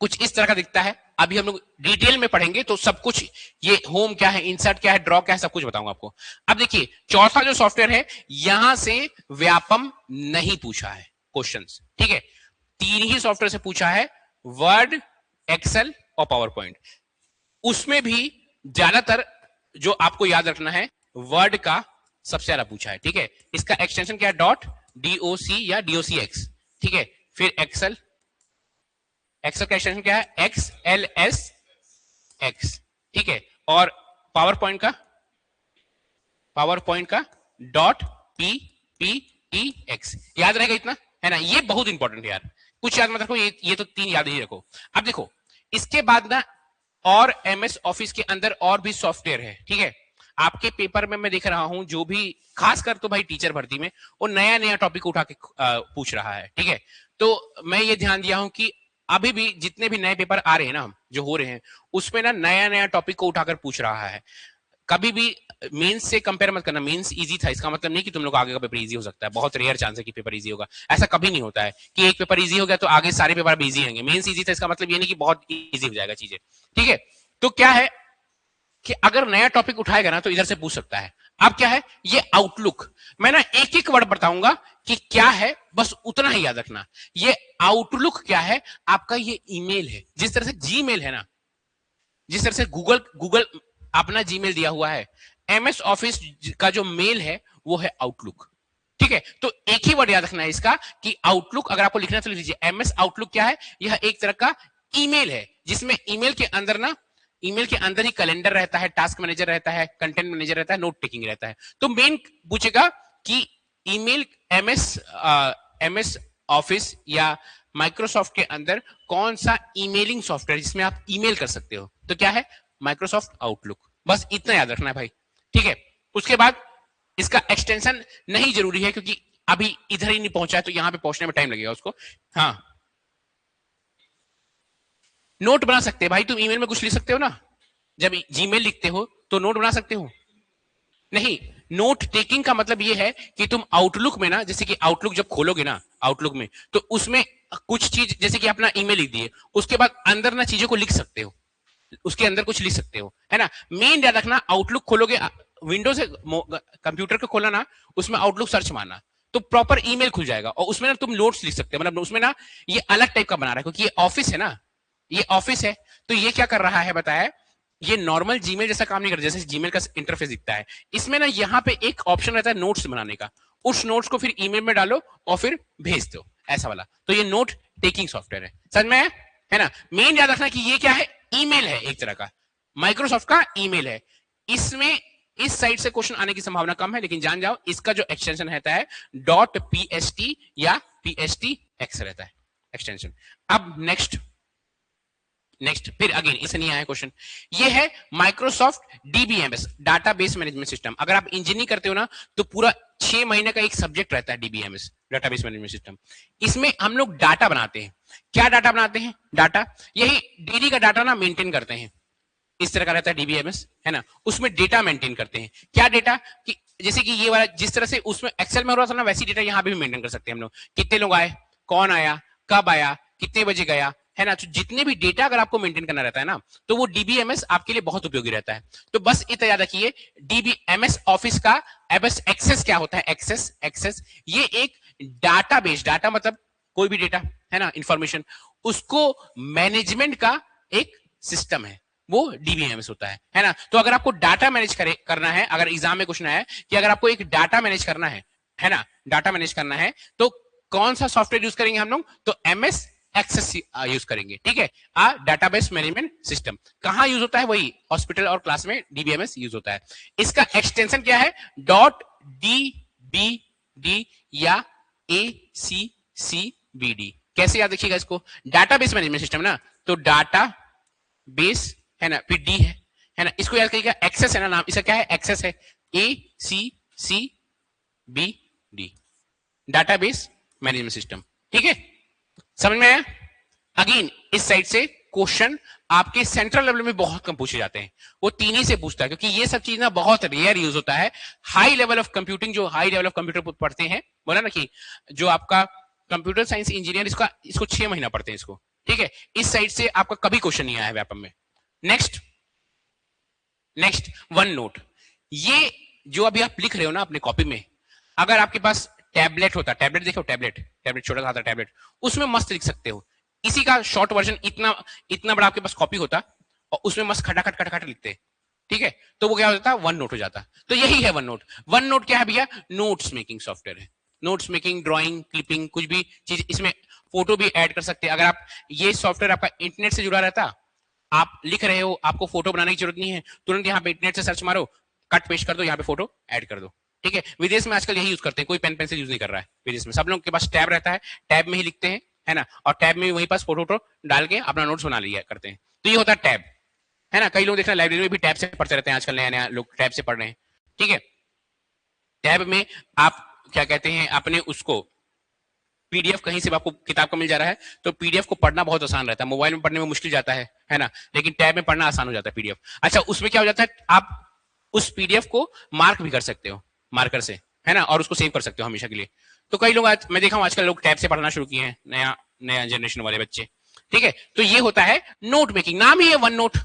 कुछ इस तरह का दिखता है, अभी हम लोग डिटेल में पढ़ेंगे तो सब कुछ, ये होम क्या है, इंसर्ट क्या है, ड्रॉ क्या है, सब कुछ बताऊंगा आपको। अब देखिए चौथा जो सॉफ्टवेयर है, यहां से व्यापम नहीं पूछा है क्वेश्चंस, ठीक है। 3 ही सॉफ्टवेयर से पूछा है, वर्ड, एक्सेल और पावर पॉइंट। उसमें भी ज्यादातर जो आपको याद रखना है, वर्ड का सबसे ज्यादा पूछा है, ठीक है। इसका एक्सटेंशन क्या है, डॉट डीओसी या डीओसी एक्स, ठीक है। फिर एक्सेल, एक्सेल का एक्सटेंशन क्या है, एक्सएलएस एक्स, ठीक है। और पावर पॉइंट का डॉट पीपीटी एक्स, याद रहेगा इतना, है ना। ये बहुत इंपॉर्टेंट है यार, कुछ याद मत रखो, ये तो 3 याद ही रखो। अब देखो इसके बाद ना, और एमएस ऑफिस के अंदर और भी सॉफ्टवेयर है, ठीक है। आपके पेपर में मैं देख रहा हूं, जो भी खासकर तो भाई टीचर भर्ती में, वो नया नया टॉपिक उठा के पूछ रहा है, ठीक है। तो मैं ये ध्यान दिया हूं कि अभी भी जितने भी नए पेपर आ रहे हैं ना, जो हो रहे हैं, उसमें ना नया नया टॉपिक को उठाकर पूछ रहा है। कभी भी मेंस से कंपेयर मत करना, मेंस इजी था इसका मतलब नहीं कि तुम लोग आगे का पेपर इजी हो सकता है, बहुत रेयर चांस है कि पेपर इजी होगा, ऐसा कभी नहीं होता है कि एक पेपर इजी हो गया तो आगे सारे पेपर इजी होंगे। मेंस इजी था इसका मतलब ये नहीं कि बहुत इजी हो जाएगा चीजें, ठीक है। तो क्या है कि अगर नया टॉपिक उठाएगा ना तो इधर से पूछ सकता है। अब क्या है, ये आउटलुक, मैं ना एक एक वर्ड बताऊंगा कि क्या है, बस उतना ही याद रखना। ये आउटलुक क्या है, आपका ये ईमेल है, जिस तरह से जीमेल है ना, जिस तरह से गूगल अपना जीमेल दिया हुआ है, एमएस ऑफिस का जो मेल है वो है आउटलुक, ठीक है। तो एक ही वर्ड याद रखना है इसका कि आउटलुक, अगर आपको लिखना तो लिख लीजिए, एमएस आउटलुक क्या है, यह एक तरह का ईमेल है, जिसमें ईमेल के अंदर ना, ईमेल के अंदर ही कैलेंडर रहता है, टास्क मैनेजर रहता है, कंटेंट मैनेजर रहता है, नोट टेकिंग रहता है। तो मेन पूछेगा कि ईमेल एमएस ऑफिस या माइक्रोसॉफ्ट के अंदर कौन सा ईमेलिंग सॉफ्टवेयर जिसमें आप ईमेल कर सकते हो, तो क्या है, माइक्रोसॉफ्ट आउटलुक। बस इतना याद रखना है भाई, ठीक है। उसके बाद इसका एक्सटेंशन नहीं जरूरी है, क्योंकि अभी इधर ही नहीं पहुंचा है, तो यहां पे पहुंचने में टाइम लगेगा उसको। हाँ, नोट बना सकते हैं भाई, तुम ईमेल में कुछ लिख सकते हो ना, जब जीमेल लिखते हो तो नोट बना सकते हो। नहीं, नोट टेकिंग का मतलब ये है कि तुम आउटलुक में ना, जैसे कि आउटलुक जब खोलोगे ना आउटलुक में, तो उसमें कुछ चीज जैसे कि अपना ईमेल लिख दिए, उसके बाद अंदर ना चीजों को लिख सकते हो, उसके अंदर कुछ लिख सकते हो, है ना। मेन याद रखना, आउटलुक खोलोगे विंडो से, कंप्यूटर को खोला ना, उसमें आउटलुक सर्च मारना, तो प्रॉपर ईमेल खुल जाएगा और उसमें ना तुम नोट्स लिख सकते हो। मतलब उसमें ना ये अलग टाइप का बना रहा है क्योंकि ये ऑफिस है ना, ये ऑफिस है, तो ये क्या कर रहा है बताया, ये नॉर्मल जीमेल जैसा काम नहीं करता, जैसे जीमेल का इंटरफेस दिखता है, इसमें ना यहाँ पे एक ऑप्शन रहता है नोट्स बनाने का, उस नोट्स को फिर ईमेल में डालो और फिर भेज दो, ऐसा वाला। तो ये नोट टेकिंग सॉफ्टवेयर है, समझ में है ना। मेन याद रखना कि ये क्या है, ईमेल है एक तरह का, माइक्रोसॉफ्ट का ईमेल है। इसमें इस साइड से क्वेश्चन आने की संभावना कम है, लेकिन जान जाओ इसका जो एक्सटेंशन रहता है डॉट पीएसटी या पीएसटी एक्स रहता है एक्सटेंशन। अब नेक्स्ट फिर अगेन इसे नहीं आया क्वेश्चन, ये है Microsoft DBMS, database management system. अगर आप इंजीनियरिंग करते हो ना, तो पूरा 6 महीने का एक सब्जेक्ट रहता है डीबीएमएस, डाटाबेस मैनेजमेंट सिस्टम। इसमें हम लोग डाटा बनाते हैं। क्या डाटा बनाते हैं, डाटा यही डेली का डाटा ना मेंटेन करते हैं, इस तरह का रहता है डीबीएमएस, है ना। उसमें डेटा मेंटेन करते हैं, क्या डेटा, कि जैसे कि ये वाला जिस तरह से उसमें एक्सेल में हो रहा था ना, वैसी डेटा यहाँ पे भी मेंटेन कर सकते हैं हम लोग। कितने लोग आए, कौन आया, कब आया, कितने बजे गया, है ना। तो जितने भी डेटा अगर आपको मेंटेन करना रहता है ना, तो वो डीबीएमएस आपके लिए बहुत उपयोगी रहता है। तो बस इतना याद रखिए, डीबीएमएस ऑफिस का एबस एक्सेस क्या होता है, एक्सेस ये एक डाटाबेस, डाटा मतलब कोई भी डेटा, है ना, इंफॉर्मेशन, उसको मैनेजमेंट का एक सिस्टम है, वो डीबीएमएस होता है ना। तो अगर आपको डाटा मैनेज करना है, अगर एग्जाम में क्वेश्चन आया कि अगर आपको एक डाटा मैनेज करना है ना, डाटा मैनेज करना है, तो कौन सा सॉफ्टवेयर यूज करेंगे हम लोग, तो एमएस एक्सेस यूज करेंगे, ठीक है। डाटाबेस मैनेजमेंट सिस्टम कहां यूज होता है, वही हॉस्पिटल और क्लास में डीबीएमएस यूज होता है। इसका एक्सटेंशन क्या है, डॉट डीबीडी या एसीसीबीडी। कैसे याद रखिएगा इसको, डाटाबेस मैनेजमेंट सिस्टम ना, तो डाटा बेस है ना, फिर डी है ना, इसको याद करिएगा, एक्सेस है ना नाम, इसका क्या है, एक्सेस है, ACCBD, डाटाबेस मैनेजमेंट सिस्टम, ठीक है, समझ में आया। अगेन इस साइड से क्वेश्चन आपके सेंट्रल लेवल में बहुत कम पूछे जाते हैं, वो तीन ही से पूछता है, क्योंकि ये सब चीज ना बहुत रेयर यूज होता है। हाई लेवल ऑफ कंप्यूटिंग, जो हाई लेवल ऑफ कंप्यूटर पढ़ते हैं, बोला ना कि जो आपका कंप्यूटर साइंस इंजीनियर, इसको 6 महीना पढ़ते हैं इसको, ठीक है। इस साइड से आपका कभी क्वेश्चन नहीं आया है व्यापम में। नेक्स्ट वन नोट, ये जो अभी आप लिख रहे हो ना अपने कॉपी में, अगर आपके पास टैबलेट होता, टैबलेट देखो, टैबलेट छोटा सा आता टैबलेट, उसमें मस्त लिख सकते हो। इसी का शॉर्ट वर्जन इतना बड़ा आपके पास कॉपी होता और उसमें मस्त खटाखट लिखते, ठीक है, तो वो क्या हो जाता, वन नोट हो जाता। तो यही है वन नोट। वन नोट क्या है भैया, नोट्स मेकिंग सॉफ्टवेयर है, नोट्स मेकिंग, ड्राइंग, क्लिपिंग, कुछ भी चीज, इसमें फोटो भी ऐड कर सकते हैं। अगर आप ये सॉफ्टवेयर आपका इंटरनेट से जुड़ा रहता, आप लिख रहे हो, आपको फोटो बनाने की जरूरत नहीं है, तुरंत यहाँ पे इंटरनेट से सर्च मारो, कट पेस्ट कर दो, यहाँ पे फोटो ऐड कर दो, ठीक है। विदेश में आजकल यही यूज करते हैं, कोई पेन पेंसिल यूज नहीं कर रहा है विदेश में, सब लोग के पास टैब रहता है, टैब में ही लिखते हैं, है ना, और टैब में वहीं पास फोटो डाल के अपना नोट्स बना लिया करते हैं। तो ये होता है टैब, है ना। कई लोग देख रहे हैं लाइब्रेरी में भी टैब से पढ़ते रहते हैं, आजकल नया नया लोग टैब से पढ़ रहे हैं, ठीक है। टैब में आप क्या कहते हैं, अपने उसको पीडीएफ कहीं से आपको किताब का मिल जा रहा है, तो पीडीएफ को पढ़ना बहुत आसान रहता है, मोबाइल में पढ़ने में मुश्किल जाता है ना, लेकिन टैब में पढ़ना आसान हो जाता है पीडीएफ। अच्छा, उसमें क्या हो जाता है, आप उस पीडीएफ को मार्क भी कर सकते हो मार्कर से, है ना, और उसको सेव कर सकते हो हमेशा के लिए। तो कई लोग आज मैं देखा हूं, आजकल लोग टैब से पढ़ना शुरू किए हैं, नया जनरेशन वाले बच्चे, ठीक है। तो ये होता है नोट मेकिंग, नाम ही है वन नोट,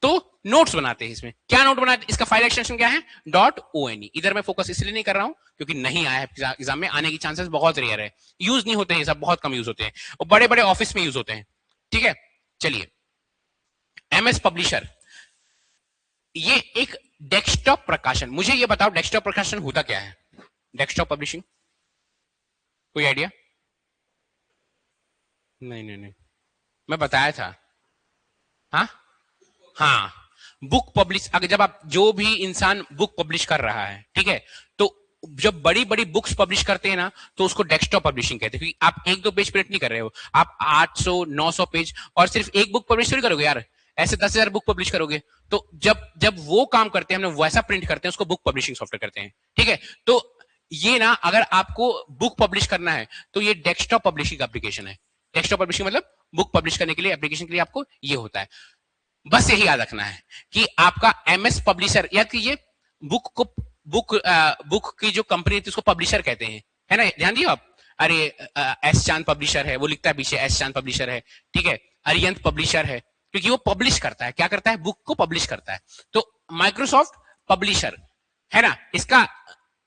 तो नोट्स बनाते हैं। इसमें क्या नोट बनाते हैं, इसका फाइल एक्सटेंशन क्या है, .one। इधर मैं फोकस इसलिए नहीं कर रहा हूं क्योंकि नहीं आया है एग्जाम में, आने की चांसेस बहुत रेयर है, यूज नहीं होते हैं सब, बहुत कम यूज होते हैं, और बड़े बड़े ऑफिस में यूज होते हैं, ठीक है। चलिए, एमएस पब्लिशर, ये एक डेस्कटॉप प्रकाशन। मुझे ये बताओ डेस्कटॉप प्रकाशन होता क्या है, डेस्कटॉप पब्लिशिंग, कोई आइडिया? नहीं, मैं बताया था, हाँ, बुक पब्लिश, अगर जब आप, जो भी इंसान बुक पब्लिश कर रहा है, ठीक है, तो जब बड़ी बड़ी बुक्स पब्लिश करते हैं ना, तो उसको डेस्कटॉप पब्लिशिंग कहते हैं, क्योंकि आप एक दो पेज प्रिंट नहीं कर रहे हो, आप 800 900 पेज, और सिर्फ एक बुक पब्लिश नहीं करोगे यार, ऐसे 10,000 बुक पब्लिश करोगे। तो जब वो काम करते हैं, हम लोग वैसा प्रिंट करते हैं, उसको बुक पब्लिशिंग सॉफ्टवेयर करते हैं, ठीक है। तो ये ना, अगर आपको बुक पब्लिश करना है, तो ये डेस्कटॉप पब्लिशिंग एप्लीकेशन है। डेस्कटॉप पब्लिशिंग मतलब बुक पब्लिश करने के लिए, एप्लीकेशन के लिए आपको ये होता है। बस यही याद रखना है कि आपका एमएस पब्लिशर, याद कीजिए, बुक को बुक की जो कंपनी थी उसको पब्लिशर कहते हैं, है ना, ध्यान दियो आप। अरे एस चांद पब्लिशर है, वो लिखता है पीछे एस चांद पब्लिशर है, ठीक है। अरियंत पब्लिशर है, क्योंकि वो पब्लिश करता है, क्या करता है, बुक को पब्लिश करता है। तो माइक्रोसॉफ्ट पब्लिशर, है ना, इसका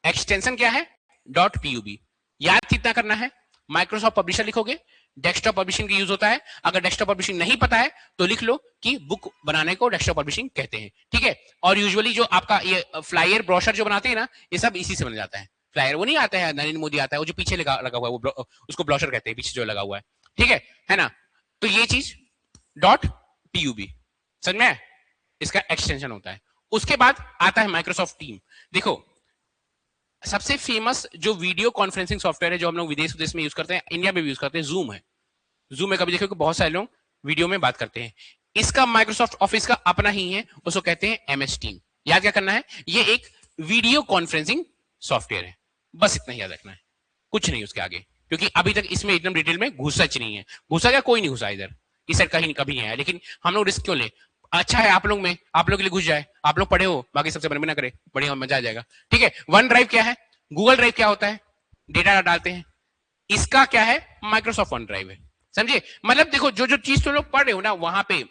एक्सटेंशन क्या है, डॉट पीयूबी। याद कितना करना है, माइक्रोसॉफ्ट पब्लिशर लिखोगे, डेस्कटॉप पब्लिशिंग का यूज होता है। अगर डेस्कटॉप पब्लिशिंग नहीं पता है तो लिख लो कि बुक बनाने को डेस्कटॉप पब्लिशिंग कहते हैं, ठीक है। और यूजुअली जो आपका ये फ्लायर ब्रोशर जो बनाते हैं ना, ये सब इसी से बन जाता है। फ्लायर वो नहीं आता है, नरेंद्र मोदी आता है, वो जो पीछे लगा हुआ है वो उसको ब्रोशर कहते हैं, पीछे जो लगा हुआ है, ठीक है ना। तो ये चीज डॉट पीयूबी, समझ में, इसका एक्सटेंशन होता है। उसके बाद आता है माइक्रोसॉफ्ट टीम। देखो सबसे फेमस जो वीडियो कॉन्फ्रेंसिंग सॉफ्टवेयर है जो हम लोग विदेश विदेश में यूज करते हैं, इंडिया में भी यूज करते हैं, जूम है। जूम में कभी देखो कि बहुत सारे लोग वीडियो में बात करते हैं, इसका माइक्रोसॉफ्ट ऑफिस का अपना ही है, उसको कहते हैं एमएस टीम। याद क्या करना है, ये एक वीडियो कॉन्फ्रेंसिंग सॉफ्टवेयर है, बस इतना ही याद रखना है, कुछ नहीं उसके आगे, क्योंकि अभी तक इसमें एकदम डिटेल में घुसा नहीं है। घुसा क्या, कोई नहीं घुसा इधर, इस साइड कहीं कभी नहीं आया, लेकिन हम लोग रिस्क क्यों ले, अच्छा है आप लोग में, आप लोग के लिए घुस जाए, आप लोग पढ़े हो, बाकी सबसे बने ना करे, बढ़िया मजा आ जाएगा, ठीक है। वन ड्राइव क्या है, गूगल ड्राइव क्या होता है, डेटा डालते हैं, इसका क्या है, माइक्रोसॉफ्ट वन ड्राइव है, समझे। मतलब देखो जो जो चीज तुम लोग पढ़ रहे हो ना वहां पे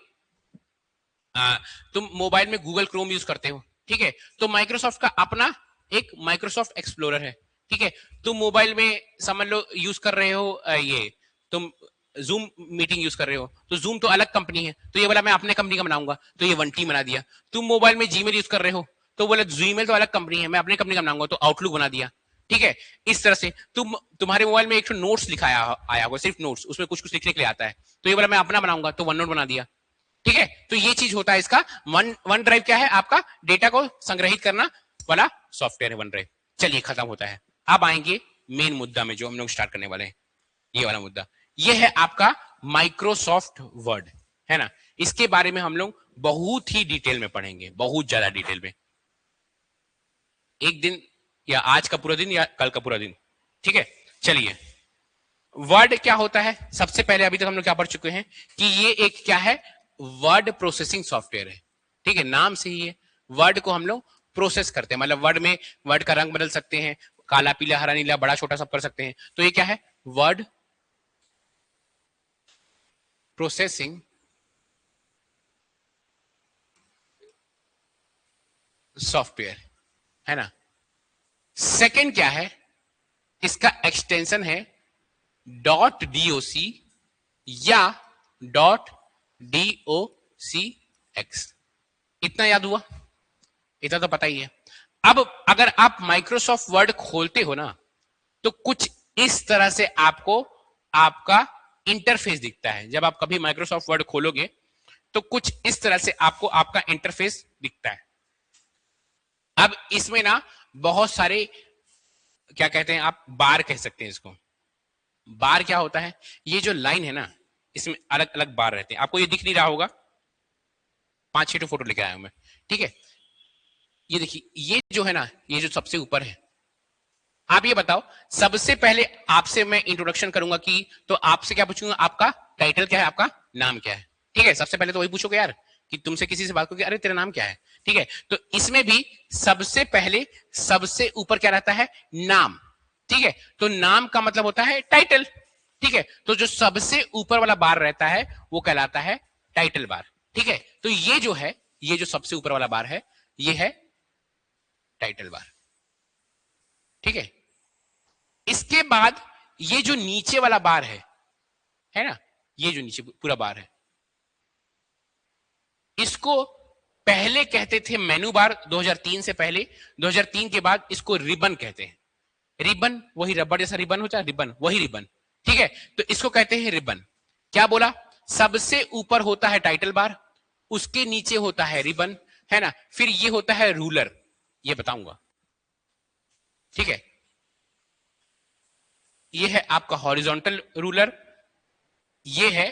तुम मोबाइल में गूगल क्रोम यूज करते हो, ठीक है, तो माइक्रोसॉफ्ट का अपना एक माइक्रोसॉफ्ट एक्सप्लोरर है, ठीक है। तुम मोबाइल में समझ लो यूज कर रहे हो ये तुम जूम मीटिंग यूज कर रहे हो, तो जूम तो अलग कंपनी है, तो ये बोला मैं अपने कंपनी का बनाऊंगा, तो ये वन टीम बना दिया। तुम मोबाइल में जीमेल यूज कर रहे हो, तो बोला जीमेल तो अलग कंपनी है, मैं अपने कंपनी का बनाऊंगा, तो आउटलुक बना दिया, ठीक है। इस तरह से तुम्हारे मोबाइल में एक नोट्स लिखाया आया होगा, सिर्फ नोट्स, उसमें कुछ कुछ लिखने के लिए आता है, तो ये बोला मैं अपना बनाऊंगा, तो वन नोट बना दिया, ठीक है। तो ये चीज होता है इसका। वन ड्राइव क्या है, आपका डेटा को संग्रहित करना वाला सॉफ्टवेयर है वन ड्राइव। चलिए खत्म होता है, अब आएंगे मेन मुद्दा में जो हम लोग स्टार्ट करने वाले हैं, ये वाला मुद्दा, ये है आपका माइक्रोसॉफ्ट वर्ड, है ना। इसके बारे में हम लोग बहुत ही डिटेल में पढ़ेंगे, बहुत ज्यादा डिटेल में, एक दिन या आज का पूरा दिन या कल का पूरा दिन, ठीक है। चलिए वर्ड क्या होता है, सबसे पहले अभी तक हम लोग क्या पढ़ चुके हैं कि ये एक क्या है, वर्ड प्रोसेसिंग सॉफ्टवेयर है, ठीक है, नाम से ही है, वर्ड को हम लोग प्रोसेस करते हैं, मतलब वर्ड में वर्ड का रंग बदल सकते हैं, काला पीला हरा नीला बड़ा छोटा सब कर सकते हैं, तो ये क्या है, वर्ड प्रोसेसिंग सॉफ्टवेयर, है ना। सेकंड क्या है, इसका एक्सटेंशन है डॉट डीओसी या डॉट डीओसी एक्स। इतना याद हुआ, इतना तो पता ही है। अब अगर आप माइक्रोसॉफ्ट वर्ड खोलते हो ना, तो कुछ इस तरह से आपको आपका इंटरफेस दिखता है। जब आप कभी माइक्रोसॉफ्ट वर्ड खोलोगे तो कुछ इस तरह से आपको आपका इंटरफेस दिखता है। अब इसमें ना बहुत सारे क्या कहते हैं, आप बार कह सकते हैं इसको। बार क्या होता है, ये जो लाइन है ना, इसमें अलग अलग बार रहते हैं, आपको ये दिख नहीं रहा होगा, 5-6 फोटो लेके आया हूं मैं, ठीक है। ये देखिए, ये जो है ना, ये जो सबसे ऊपर है, आप ये बताओ, सबसे पहले आपसे मैं इंट्रोडक्शन करूंगा कि, तो आपसे क्या पूछूंगा, आपका टाइटल क्या है, आपका नाम क्या है, ठीक है। सबसे पहले तो वही पूछोगे यार, कि तुमसे किसी से बात करोगे, अरे तेरा नाम क्या है, ठीक है। तो इसमें भी सबसे पहले सबसे ऊपर क्या रहता है, नाम, ठीक है। तो नाम का मतलब होता है टाइटल, ठीक है। तो जो सबसे ऊपर वाला बार रहता है वो कहलाता है टाइटल बार, ठीक है। तो ये जो है, ये जो सबसे ऊपर वाला बार है, ये है टाइटल बार, ठीक है। इसके बाद ये जो नीचे वाला बार है ना, ये जो नीचे पूरा बार है, इसको पहले कहते थे मेनू बार, 2003 से पहले, 2003 के बाद इसको रिबन कहते हैं। रिबन वही रबड़ जैसा रिबन होता है, रिबन वही रिबन, ठीक है। तो इसको कहते हैं रिबन। क्या बोला, सबसे ऊपर होता है टाइटल बार, उसके नीचे होता है रिबन, है ना, फिर ये होता है रूलर, ये बताऊंगा, ठीक है। ये है आपका हॉरिजॉन्टल रूलर, ये है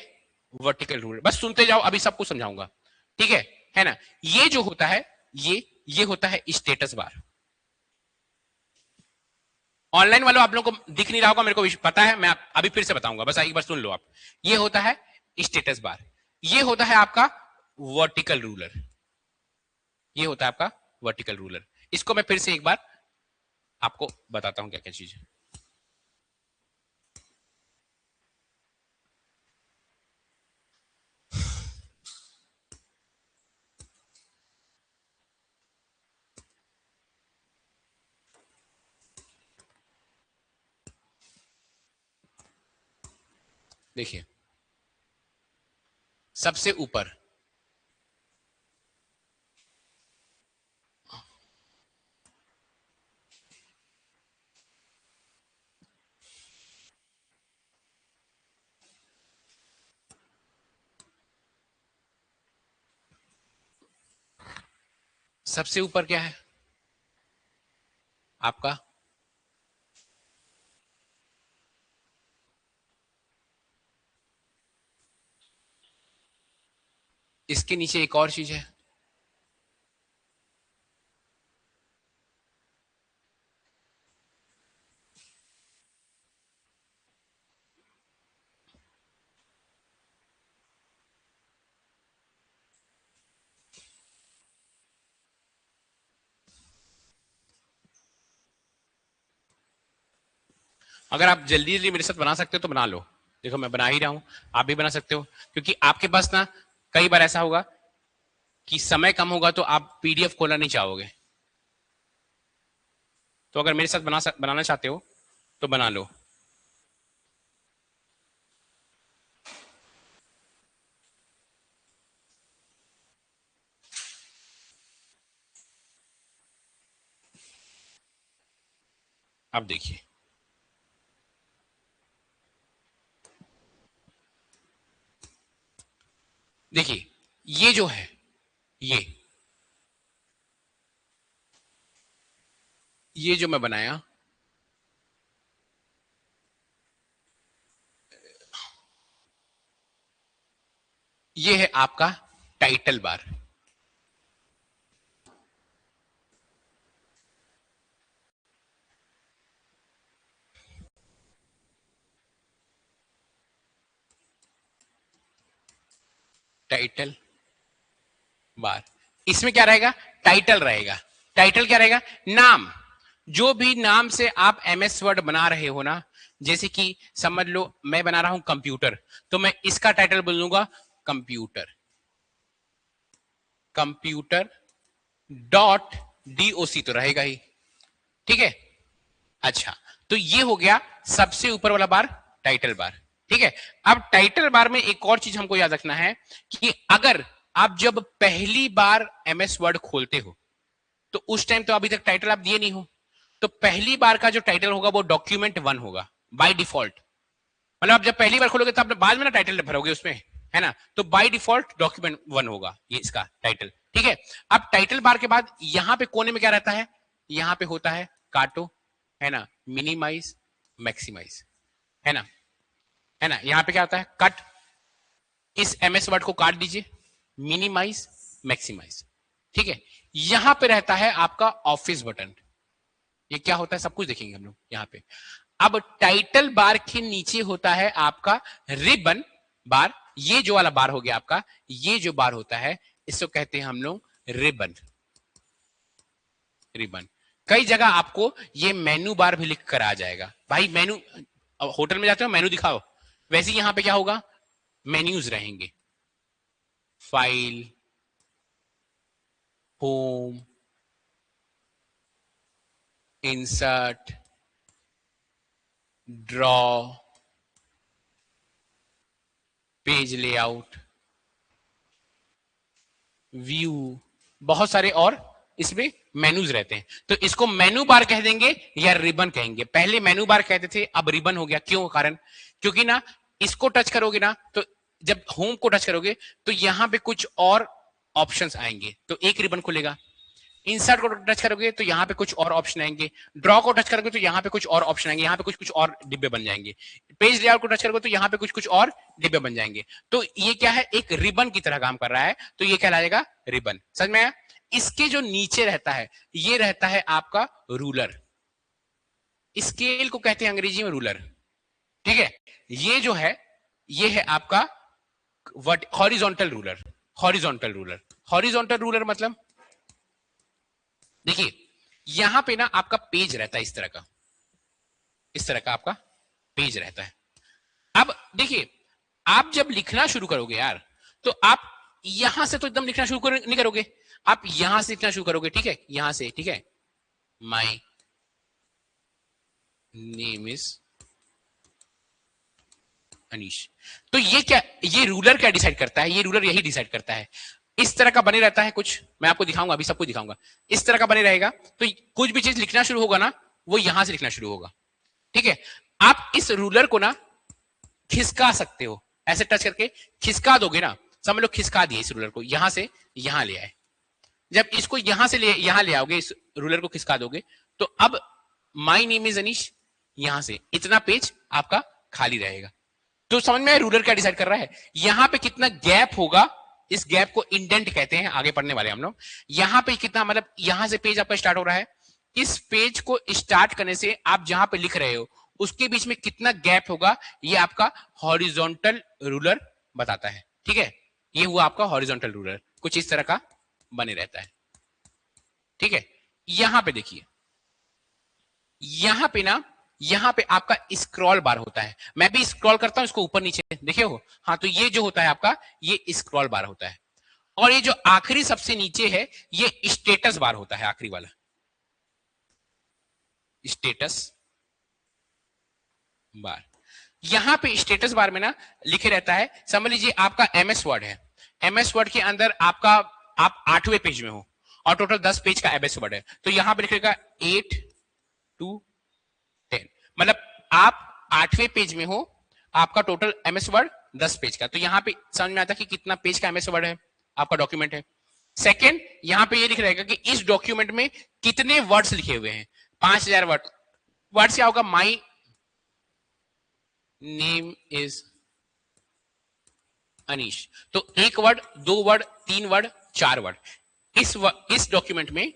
वर्टिकल रूलर, बस सुनते जाओ, अभी सब कुछ समझाऊंगा, ठीक है ना। ये जो होता है, ये होता है स्टेटस बार। ऑनलाइन वालों आप लोगों को दिख नहीं रहा होगा, मेरे को पता है, मैं अभी फिर से बताऊंगा, बस एक बार सुन लो आप। ये होता है स्टेटस बार, ये होता है आपका वर्टिकल रूलर, ये होता है आपका वर्टिकल रूलर। इसको मैं फिर से एक बार आपको बताता हूं क्या क्या चीज है। देखिए, सबसे ऊपर सबसे ऊपर क्या है आपका, इसके नीचे एक और चीज है, अगर आप जल्दी जल्दी मेरे साथ बना सकते हो तो बना लो। देखो मैं बना ही रहा हूं, आप भी बना सकते हो, क्योंकि आपके पास ना कई बार ऐसा होगा कि समय कम होगा तो आप पीडीएफ खोलना नहीं चाहोगे। तो अगर मेरे साथ बनाना चाहते हो तो बना लो। अब देखिए, देखिए ये जो है, ये जो मैं बनाया, ये है आपका टाइटल बार। टाइटल बार, इसमें क्या रहेगा, टाइटल रहेगा। टाइटल क्या रहेगा, नाम। जो भी नाम से आप एमएस वर्ड बना रहे हो ना, जैसे कि समझ लो मैं बना रहा हूं कंप्यूटर, तो मैं इसका टाइटल बोल दूंगा कंप्यूटर। कंप्यूटर डॉट डीओसी तो रहेगा ही, ठीक है। अच्छा, तो ये हो गया सबसे ऊपर वाला बार, टाइटल बार। ठीक है, अब टाइटल बार में एक और चीज हमको याद रखना है कि अगर आप जब पहली बार एमएस वर्ड खोलते हो तो उस टाइम तो अभी तक टाइटल आप दिए नहीं हो, तो पहली बार का जो टाइटल होगा वो डॉक्यूमेंट 1 होगा बाय डिफॉल्ट। मतलब आप जब पहली बार खोलोगे तो आप बाद में ना टाइटल भरोगे उसमें, है ना, तो बाय डिफॉल्ट डॉक्यूमेंट 1 होगा ये इसका टाइटल। ठीक है, अब टाइटल बार के बाद यहां पे कोने में क्या रहता है, यहां पे होता है काटो, है ना, मिनिमाइज, मैक्सिमाइज, है ना, है ना, यहां पे क्या होता है कट, इस एमएस वर्ड को काट दीजिए, मिनिमाइज, मैक्सिमाइज। ठीक है, यहां पे रहता है आपका ऑफिस बटन, ये क्या होता है सब कुछ देखेंगे हम लोग यहाँ पे। अब टाइटल बार के नीचे होता है आपका रिबन बार, ये जो वाला बार हो गया आपका, ये जो बार होता है इसको कहते हैं हम लोग रिबन। रिबन, कई जगह आपको ये मेनू बार भी लिख कर आ जाएगा भाई, मेनू, होटल में जाते हो मेनू दिखाओ, वैसे यहां पे क्या होगा, मेन्यूज रहेंगे, file, home, insert, draw, page layout, view, बहुत सारे और इसमें मेनूज रहते हैं। तो इसको मेनू बार कह देंगे या रिबन कहेंगे। पहले मेनू बार कहते थे, अब रिबन हो गया, क्यों, कारण क्योंकि ना इसको टच करोगे ना, तो जब होम को टच करोगे तो यहां पे कुछ और ऑप्शंस आएंगे, तो एक रिबन खुलेगा। इंसर्ट को टच करोगे तो यहाँ पे कुछ और ऑप्शन आएंगे, ड्रॉ को टच करोगे तो यहाँ पे कुछ और ऑप्शन आएंगे, यहाँ पे कुछ कुछ और डिब्बे बन जाएंगे, पेज लेआउट को टच करोगे तो यहाँ पे कुछ कुछ और डिब्बे बन जाएंगे। तो ये क्या है, एक रिबन की तरह काम कर रहा है, तो ये कहलाएगा रिबन। समझ में आया। इसके जो नीचे रहता है ये रहता है आपका रूलर, स्केल को कहते हैं अंग्रेजी में रूलर। ठीक है, ये जो है ये है आपका horizontal ruler. Horizontal ruler, horizontal ruler मतलब देखिए, यहां पे ना आपका पेज रहता है इस तरह का, इस तरह का आपका पेज रहता है। अब देखिए, आप जब लिखना शुरू करोगे यार, तो आप यहां से तो एकदम लिखना शुरू नहीं करोगे, आप यहां से लिखना शुरू करोगे, ठीक है, यहां से, ठीक है, माई नेम इज अनीश। तो ये क्या, ये रूलर क्या डिसाइड करता है, ये रूलर यही डिसाइड करता है। इस तरह का बने रहता है कुछ, मैं आपको दिखाऊंगा, अभी सब कुछ दिखाऊंगा, इस तरह का बने रहेगा। तो कुछ भी चीज लिखना शुरू होगा ना, वो यहां से लिखना शुरू होगा, ठीक है। आप इस रूलर को ना खिसका सकते हो, ऐसे टच करके खिसका दोगे ना, समझ लो खिसका दिए इस रूलर को, यहां से यहां ले आए। जब इसको यहां से यहां ले आओगे, इस रूलर को खिसका दोगे, तो अब माई नेम इज अनीश, यहां से इतना पेज आपका खाली रहेगा। तो समझ में रूलर क्या डिसाइड कर रहा है, यहां पे कितना गैप होगा, इस गैप को इंडेंट कहते हैं, आगे पढ़ने वाले हम लोग। यहां पे कितना, मतलब यहां से पेज आपका स्टार्ट हो रहा है, इस पेज को स्टार्ट करने से आप जहां पे लिख रहे हो उसके बीच में कितना गैप होगा, ये आपका हॉरिजॉन्टल रूलर बताता है, ठीक है। ये हुआ आपका हॉरिजॉन्टल रूलर, कुछ इस तरह का बने रहता है, ठीक है। यहां पे देखिए, यहां पे ना, यहां पे आपका स्क्रॉल बार होता है, मैं भी स्क्रॉल करता हूं इसको ऊपर नीचे, देखिए हो, हाँ, तो ये जो होता है आपका, ये स्क्रॉल बार होता है। और ये जो आखिरी सबसे नीचे है, ये स्टेटस बार होता है, आखिरी वाला स्टेटस बार। यहां पे स्टेटस बार में ना लिखे रहता है, समझ लीजिए आपका एमएस वर्ड है, एमएस वर्ड के अंदर आपका, आप 8वें पेज में हो और टोटल 10 पेज का एमएस वर्ड है, तो यहां पे लिखेगा 8 to 10, मतलब आप 8वें पेज में हो, आपका टोटल एमएस वर्ड 10 पेज का, तो यहां पे समझ में आता है कि कितना पेज का एमएस वर्ड है आपका डॉक्यूमेंट है। सेकेंड, यहां पे ये लिख रहेगा कि इस डॉक्यूमेंट में कितने वर्ड्स लिखे हुए हैं, 5000 वर्ड। वर्ड क्या होगा, माई नेम इज अनीश, तो एक वर्ड, 2 वर्ड, 3 वर्ड, 4 वर्ड, इस डॉक्यूमेंट में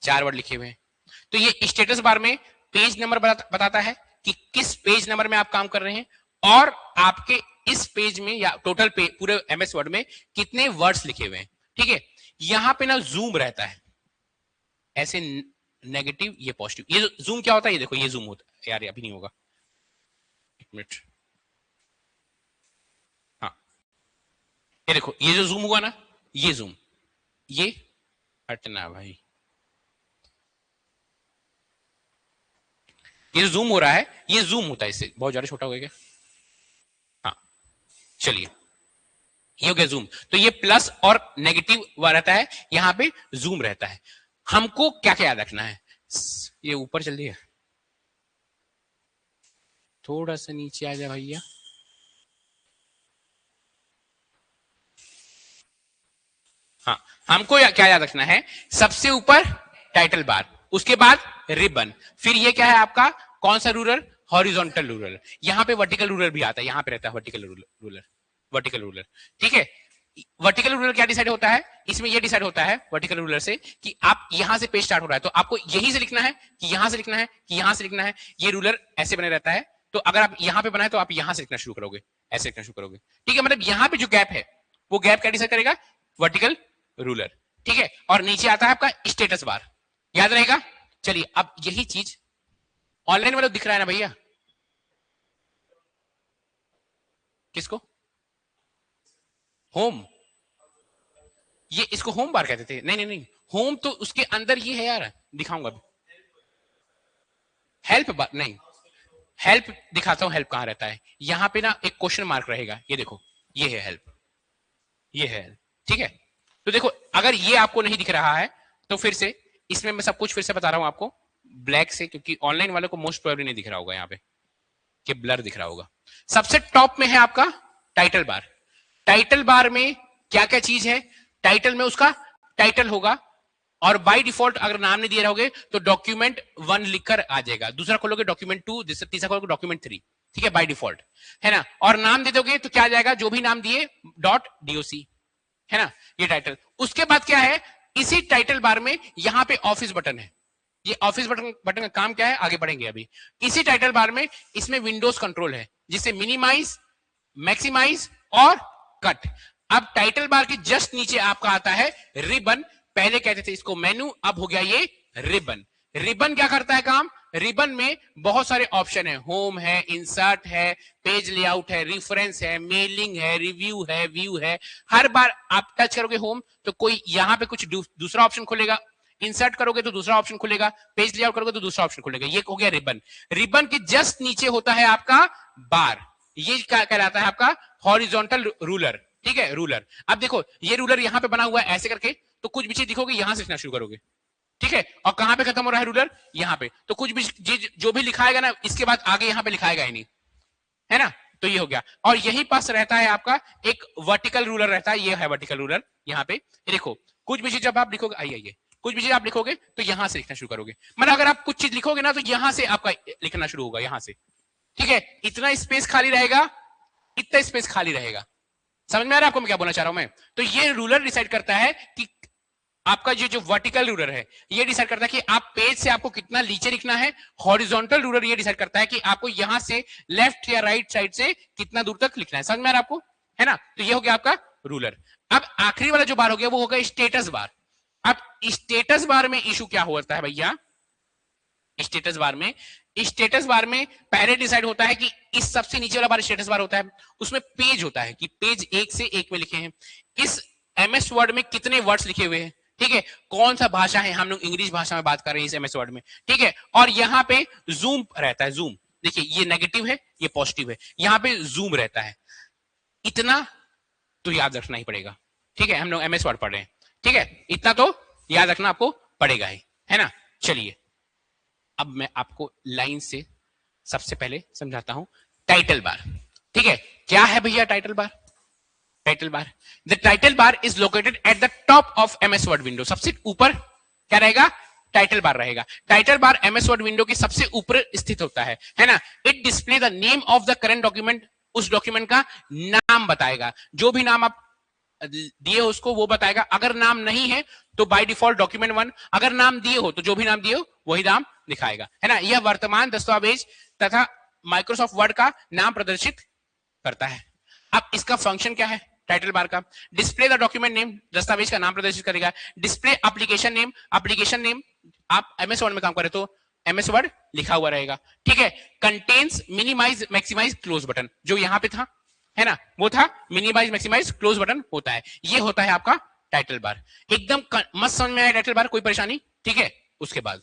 4 वर्ड लिखे हुए हैं। तो ये स्टेटस बार में पेज नंबर बताता है कि किस पेज नंबर में आप काम कर रहे हैं, और आपके इस पेज में या टोटल पूरे एमएस वर्ड में कितने वर्ड्स लिखे हुए हैं, ठीक है। यहां पे ना जूम रहता है, ऐसे नेगेटिव, ये पॉजिटिव। ये जूम क्या होता है, ये देखो, ये जूम होता है यार, अभी नहीं होगा, एक मिनट, हाँ, ये देखो, ये जो जूम हुआ ना, ये जूम, ये हटना भाई, ये जो जूम हो रहा है, ये जूम होता है, इससे बहुत ज्यादा छोटा हो गया, हाँ, चलिए, ये हो गया जूम। तो ये प्लस और नेगेटिव रहता है, यहां पे जूम रहता है। हमको क्या क्या याद रखना है, ये ऊपर चल दिया, थोड़ा सा नीचे आ जाए भैया, हाँ, हमको क्या याद रखना है, सबसे ऊपर टाइटल बार, उसके बाद रिबन, फिर ये क्या है आपका, कौन सा रूलर, हॉरिजॉन्टल रूलर। यहां पे वर्टिकल रूलर भी आता है, यहां पे रहता है वर्टिकल रूलर, वर्टिकल रूलर, ठीक है। वर्टिकल रूलर क्या डिसाइड होता है, इसमें ये डिसाइड होता है वर्टिकल रूलर से कि आप यहां से पेज स्टार्ट हो रहा है, तो आपको यहीं से लिखना है कि यहां से लिखना है कि यहां से लिखना है, ये रूलर ऐसे बने रहता है। तो अगर आप यहां पे बनाए तो आप यहां से लिखना शुरू करोगे, ऐसे लिखना शुरू करोगे, ठीक है। मतलब यहां पे जो गैप है, वो गैप क्या डिसाइड करेगा, वर्टिकल रूलर, ठीक है। और नीचे आता है आपका स्टेटस बार, याद रहेगा। चलिए, अब यही चीज ऑनलाइन वालों दिख रहा है ना भैया, किसको, होम, ये इसको होम बार कहते थे, नहीं नहीं नहीं, होम तो उसके अंदर ये है यार, दिखाऊंगा अभी, हेल्प बार नहीं, हेल्प दिखाता हूं, हेल्प कहां रहता है, यहां पे ना एक क्वेश्चन मार्क रहेगा, ये देखो, ये है हेल्प, ये है हेल्प, ठीक है। तो देखो, अगर ये आपको नहीं दिख रहा है तो फिर से, इसमें मैं सब कुछ फिर से बता रहा हूं आपको ब्लैक से, क्योंकि ऑनलाइन वालों को मोस्ट प्रोबेबली नहीं दिख रहा होगा, यहाँ पे कि ब्लर दिख रहा होगा। सबसे टॉप में है आपका टाइटल बार, टाइटल बार में क्या क्या चीज है, टाइटल में उसका टाइटल होगा, और बाय डिफॉल्ट अगर नाम नहीं दिए रहोगे तो डॉक्यूमेंट 1 लिखकर आ जाएगा, दूसरा खोलोगे डॉक्यूमेंट 2, तीसरा खोलोगे डॉक्यूमेंट 3, ठीक है, बाय डिफॉल्ट, है ना। और नाम दे दोगे तो क्या आ जाएगा, जो भी नाम दिए .doc, है ना, ये टाइटल। उसके बाद क्या है, इसी टाइटल बार में यहां पे ऑफिस बटन है, ये ऑफिस बटन का काम क्या है, आगे बढ़ेंगे अभी। इसी टाइटल बार में इसमें विंडोज कंट्रोल है, जिससे मिनिमाइज, मैक्सिमाइज और कट। अब टाइटल बार के जस्ट नीचे आपका आता है रिबन, पहले कहते थे इसको मेनू, अब हो गया ये रिबन। रिबन क्या करता है काम? रिबन में बहुत सारे ऑप्शन है, होम है, इंसर्ट है, पेज लेआउट है, रेफरेंस है, मेलिंग है, रिव्यू है, व्यू है। हर बार आप टच करोगे होम तो कोई यहां पे कुछ दूसरा ऑप्शन खुलेगा, इंसर्ट करोगे तो दूसरा ऑप्शन खुलेगा, पेज लेआउट करोगे तो दूसरा ऑप्शन खुलेगा। ये हो गया रिबन। रिबन के जस्ट नीचे होता है आपका बार, ये क्या कहलाता है आपका हॉरिजॉन्टल रूलर। ठीक है, रूलर। अब देखो ये रूलर यहां पे बना हुआ है ऐसे करके, तो कुछ भी चीज दिखोगे यहां से लिखना शुरू करोगे। ठीक है, और कहां पे खत्म हो रहा है रूलर? यहां पे। तो कुछ भी जो भी लिखाएगा ना इसके बाद आगे यहां पे लिखाएगा ही नहीं, है ना। तो ये हो गया। और यही पास रहता है आपका एक वर्टिकल रूलर रहता है, ये है वर्टिकल रूलर। यहाँ पे देखो कुछ भी चीज जब आप लिखोगे, आइए कुछ भी चीज आप लिखोगे तो यहां से लिखना शुरू करोगे। मतलब अगर आप कुछ चीज लिखोगे ना तो यहां से आपका लिखना शुरू होगा, यहां से। ठीक है, इतना स्पेस खाली रहेगा, इतना स्पेस खाली रहेगा। समझ में आ रहा है आपको मैं क्या बोलना चाह रहा हूं मैं? तो ये रूलर डिसाइड करता है कि आपका जो वर्टिकल रूलर है ये डिसाइड करता है कि आप पेज से आपको कितना नीचे लिखना है। हॉरिजॉन्टल रूलर ये डिसाइड करता है कि आपको यहां से लेफ्ट या राइट साइड से कितना दूर तक लिखना है। समझ में आ रहा है आपको? है ना। तो ये हो गया आपका रूलर। अब आखिरी वाला जो बार हो गया वो होगा स्टेटस बार। अब स्टेटस बार में इशू क्या होता है भैया? स्टेटस बार में पहले डिसाइड होता है कि इस सबसे नीचे वाला बार स्टेटस बार होता है, उसमें पेज होता है कि पेज 1 से 1 में लिखे हैं, इस एमएस वर्ड में कितने वर्ड्स लिखे हुए हैं। ठीक है, कौन सा भाषा है, हम लोग इंग्लिश भाषा में बात कर रहे हैं इस एमएस वर्ड में। ठीक है, और यहाँ पे जूम रहता है, जूम। देखिए ये नेगेटिव है, ये पॉजिटिव है, यहाँ पे जूम रहता है। इतना तो याद रखना ही पड़ेगा। ठीक है, हम लोग एमएस वर्ड पढ़ रहे हैं। ठीक है, इतना तो याद रखना आपको पड़ेगा ही, है ना। चलिए अब मैं आपको लाइन से सबसे पहले समझाता हूं टाइटल बार। ठीक है, क्या है भैया title bar? Title bar, the title bar is located at the top of MS word window. सबसे ऊपर क्या रहेगा? टाइटल बार रहेगा। Title bar MS word window के सबसे ऊपर स्थित होता है ना। It display the name of the current document, उस डॉक्यूमेंट का नाम बताएगा, जो भी नाम आप दिए हो उसको वो बताएगा। अगर नाम नहीं है तो बाय डिफॉल्ट डॉक्यूमेंट 1, अगर नाम दिए हो तो जो भी नाम दिए हो वही नाम दिखाएगा, है ना। यह वर्तमान दस्तावेज तथा माइक्रोसॉफ्ट वर्ड का नाम प्रदर्शित करता है। अब इसका फंक्शन क्या है टाइटल बार का? डिस्प्ले द डॉक्यूमेंट नेम, दस्तावेज का नाम प्रदर्शित करेगा। Display application name, application name आप एमएस वर्ड में काम करें तो एमएस वर्ड लिखा हुआ रहेगा। ठीक है, contains minimise maximise close button, जो यहां पे था, है ना, वो था मिनिमाइज मैक्सिमाइज क्लोज बटन होता है। ये होता है आपका टाइटल बार। एकदम मस्त समझ में आया टाइटल बार, कोई परेशानी? ठीक है, उसके बाद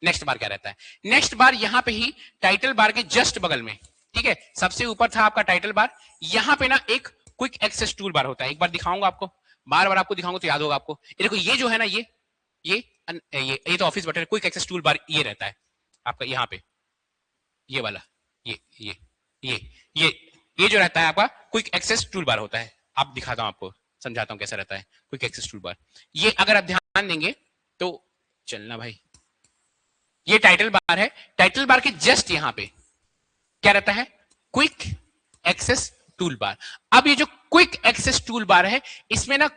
नेक्स्ट बार क्या रहता है? नेक्स्ट बार यहां पे ही टाइटल बार के जस्ट बगल में, ठीक है, सबसे ऊपर था आपका टाइटल बार, यहां पे ना एक क्विक एक्सेस टूल बार होता है। एक बार दिखाऊंगा आपको, बार बार आपको दिखाऊंगा तो याद होगा आपको। ये देखो ये जो है ना, ये तो office button, quick access tool bar ये रहता है आपका यहाँ पे, ये वाला, ये ये ये जो रहता है आपका क्विक एक्सेस टूल बार होता है। आप दिखाता हूं आपको, समझाता हूं कैसा रहता है क्विक एक्सेस टूल बार। ये अगर आप ध्यान देंगे तो चलना भाई, ये टाइटल बार है। टाइटल बार के जस्ट यहां पे क्या रहता है? Quick access tool bar. अब ये जो क्विक एक्सेस टूल बार है, इसमें ना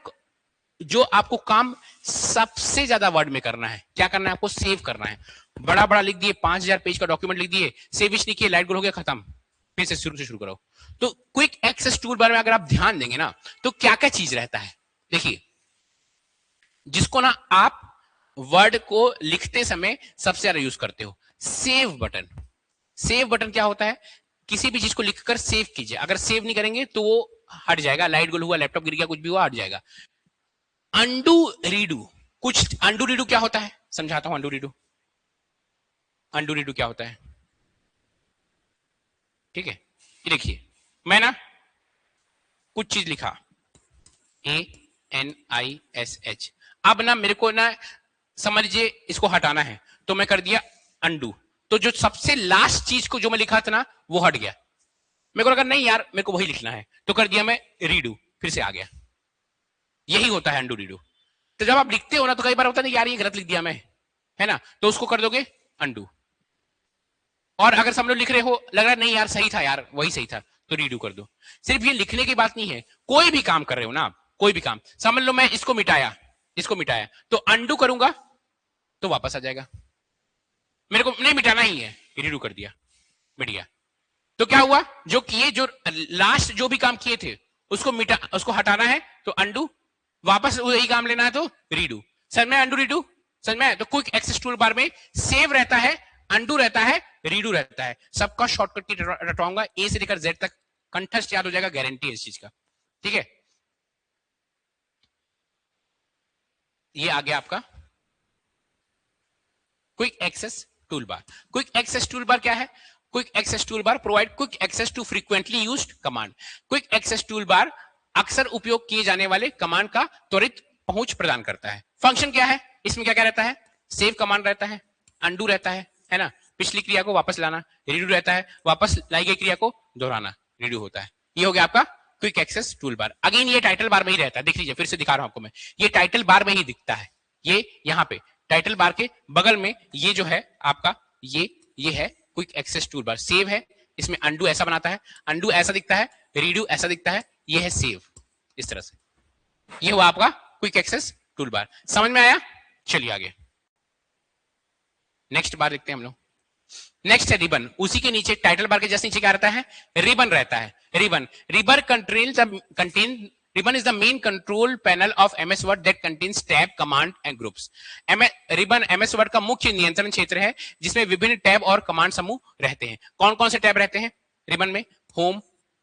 जो आपको काम सबसे ज्यादा वर्ड में करना है, क्या करना है आपको? सेव करना है। बड़ा बड़ा लिख दिए, 5000 पेज का डॉक्यूमेंट लिख दिए, सेव नहीं किए, लाइट गोल हो गया, खत्म, फिर से शुरू करो। तो क्विक एक्सेस टूल बार में अगर आप ध्यान देंगे ना तो क्या क्या चीज रहता है, देखिए, जिसको ना आप वर्ड को लिखते समय सबसे ज्यादा यूज करते हो, सेव बटन। सेव बटन क्या होता है? किसी भी चीज को लिखकर सेव कीजिए, अगर सेव नहीं करेंगे तो वो हट जाएगा, लाइट गोल हुआ, लैपटॉप गिर गया, कुछ भी हुआ, हट जाएगा। अंडू रीडू, कुछ अंडू रीडू क्या होता है समझाता हूं। अंडू रीडू, अंडू रीडू क्या होता है? ठीक है, ये देखिए, मैं ना कुछ चीज लिखा, ANISH, अब ना मेरे को ना समझ लीजिए इसको हटाना है, तो मैं कर दिया अंडू, तो जो सबसे लास्ट चीज को जो मैं लिखा था ना वो हट गया। मेरे को लगा नहीं यार मेरे को वही लिखना है, तो कर दिया मैं रीडू, फिर से आ गया। यही होता है अंडू रीडू। तो जब आप लिखते हो ना तो कई बार होता है यार ये गलत लिख दिया मैं, है ना, तो उसको कर दोगे अंडू। और अगर सब लोग लिख रहे हो, लग रहा नहीं यार सही था, यार वही सही था, तो रीडू कर दो। सिर्फ ये लिखने की बात नहीं है, कोई भी काम कर रहे हो ना आप, कोई भी काम, समझ लो मैं इसको मिटाया, तो अंडू करूंगा तो वापस आ जाएगा। मेरे को नहीं मिटाना ही है, रीडू कर दिया, मिट गया। तो क्या हुआ? जो किए, जो लास्ट जो भी काम किए थे उसको हटाना है तो अंडू वापस वही काम लेना है तो रीडू। समझ में? अंडू रीडू समझ में? तो क्विक एक्सेस टूल बार में सेव रहता है, अंडू रहता है, रीडू रहता है। सबका शॉर्टकट की रटवाऊंगा, ए से लेकर जेड तक कंठस्थ याद हो जाएगा, गारंटी है इस चीज का। ठीक है, ये आ गया आपका quick access tool bar. Quick access tool bar क्या है? Quick access tool bar provide quick access to frequently used command. Quick access tool bar अक्सर उपयोग किए जाने वाले कमांड का त्वरित पहुंच प्रदान करता है। फंक्शन क्या है इसमें? क्या क्या रहता है? सेव कमांड रहता है, अंडू रहता है ना, पिछली क्रिया को वापस लाना, रीडू रहता है, वापस लाई गई क्रिया को दोहराना, रीडू होता है। ये हो गया आपका quick access tool bar. Again ये टाइटल बार में ही रहता है, देख लीजिए फिर से दिखा रहा हूं आपको मैं, ये टाइटल बार में ही दिखता है। ये यहाँ पे टाइटल बार के बगल में ये जो है आपका ये है quick access tool bar. Save है, इसमें अंडू ऐसा बनाता है, अंडू ऐसा दिखता है, रीडू ऐसा दिखता है, ये है सेव इस तरह से। ये हुआ आपका क्विक एक्सेस टूल बार। समझ में आया? चलिए आगे नेक्स्ट बार देखते हैं हम लोग। नेक्स्ट है रिबन। उसी के नीचे टाइटल बार के जस्ट नीचे क्या रहता है? रिबन रहता है। Ribbon ribbon contain ribbon is the main control panel of MS word that contains tab, command and groups. Ribbon MS word का मुख्य नियंत्रण क्षेत्र है जिसमें विभिन्न टैब और कमांड समूह रहते हैं। कौन कौन से टैब रहते हैं रिबन में? Home,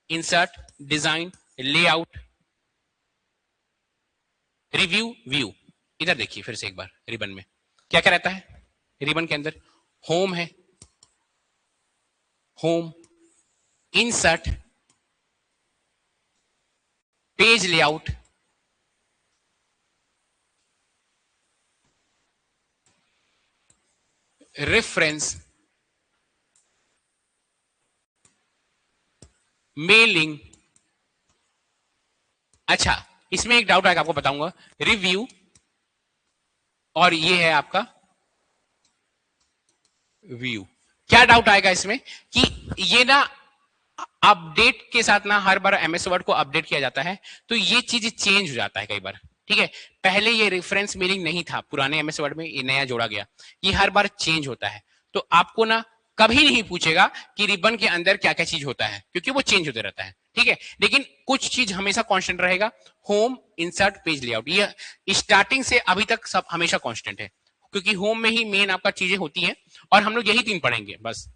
insert, design, layout, review, view. इधर देखिए फिर से एक बार, रिबन में क्या क्या रहता है? रिबन के अंदर होम है, home, insert, page layout, reference, mailing. अच्छा, इसमें एक डाउट आएगा आपको बताऊंगा, रिव्यू और ये है आपका व्यू। क्या डाउट आएगा इसमें कि ये ना अपडेट के साथ ना हर बार एमएस वर्ड को अपडेट किया जाता है तो ये चीज चेंज हो जाता है कई बार। ठीक है, पहले ये रेफरेंस मीनिंग नहीं था पुराने एमएस वर्ड में, ये नया जोड़ा गया, ये हर बार चेंज होता है। तो आपको ना कभी नहीं पूछेगा कि रिबन के अंदर क्या क्या चीज होता है क्योंकि वो चेंज होते रहता है। ठीक है, लेकिन कुछ चीज हमेशा कांस्टेंट रहेगा, होम, इंसर्ट, पेज लेआउट, ये स्टार्टिंग से अभी तक सब हमेशा कांस्टेंट है क्योंकि होम में ही मेन आपका चीजें होती हैं और हम लोग यही तीन पढ़ेंगे बस,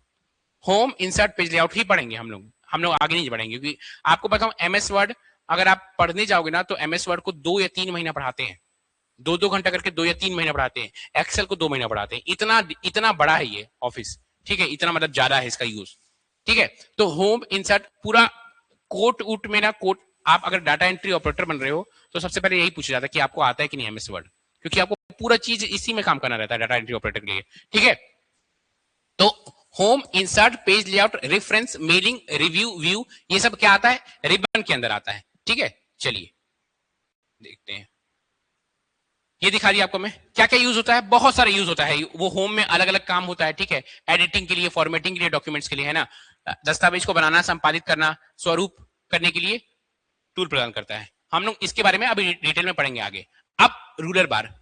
होम, इंसर्ट, पेज लेआउट ही पढ़ेंगे हम लोग आगे नहीं बढ़ेंगे क्योंकि आपको बताऊं एमएस वर्ड अगर आप पढ़ने जाओगे ना तो एमएस वर्ड को 2 या 3 महीना पढ़ाते हैं, 2-2 घंटा करके 2 या 3 महीना पढ़ाते हैं। एक्सेल को 2 महीना पढ़ाते हैं, इतना इतना बड़ा है ये ऑफिस। ठीक है, इतना मतलब ज्यादा है इसका यूज। ठीक है, तो होम, इंसर्ट पूरा कोट उट में ना कोट, आप अगर डाटा एंट्री ऑपरेटर बन रहे हो तो सबसे पहले यही पूछा जाता है कि आपको आता है कि नहीं एमएस वर्ड, क्योंकि आपको पूरा चीज इसी में काम करना रहता है डाटा एंट्री ऑपरेटर के लिए। ठीक है, तो home, insert, page layout, reference, mailing, review, view, ये सब क्या आता है? रिबन के अंदर आता है। ठीक है, चलिए देखते हैं। ये दिखा दिया आपको मैं क्या क्या यूज होता है, बहुत सारा यूज होता है। वो होम में अलग अलग काम होता है। ठीक है, एडिटिंग के लिए, फॉर्मेटिंग के लिए, डॉक्यूमेंट्स के लिए, है ना, दस्तावेज को बनाना, संपादित करना, स्वरूप करने के लिए टूल प्रदान करता है। हम लोग इसके बारे में अभी डिटेल में पढ़ेंगे आगे। अब रूलर बार,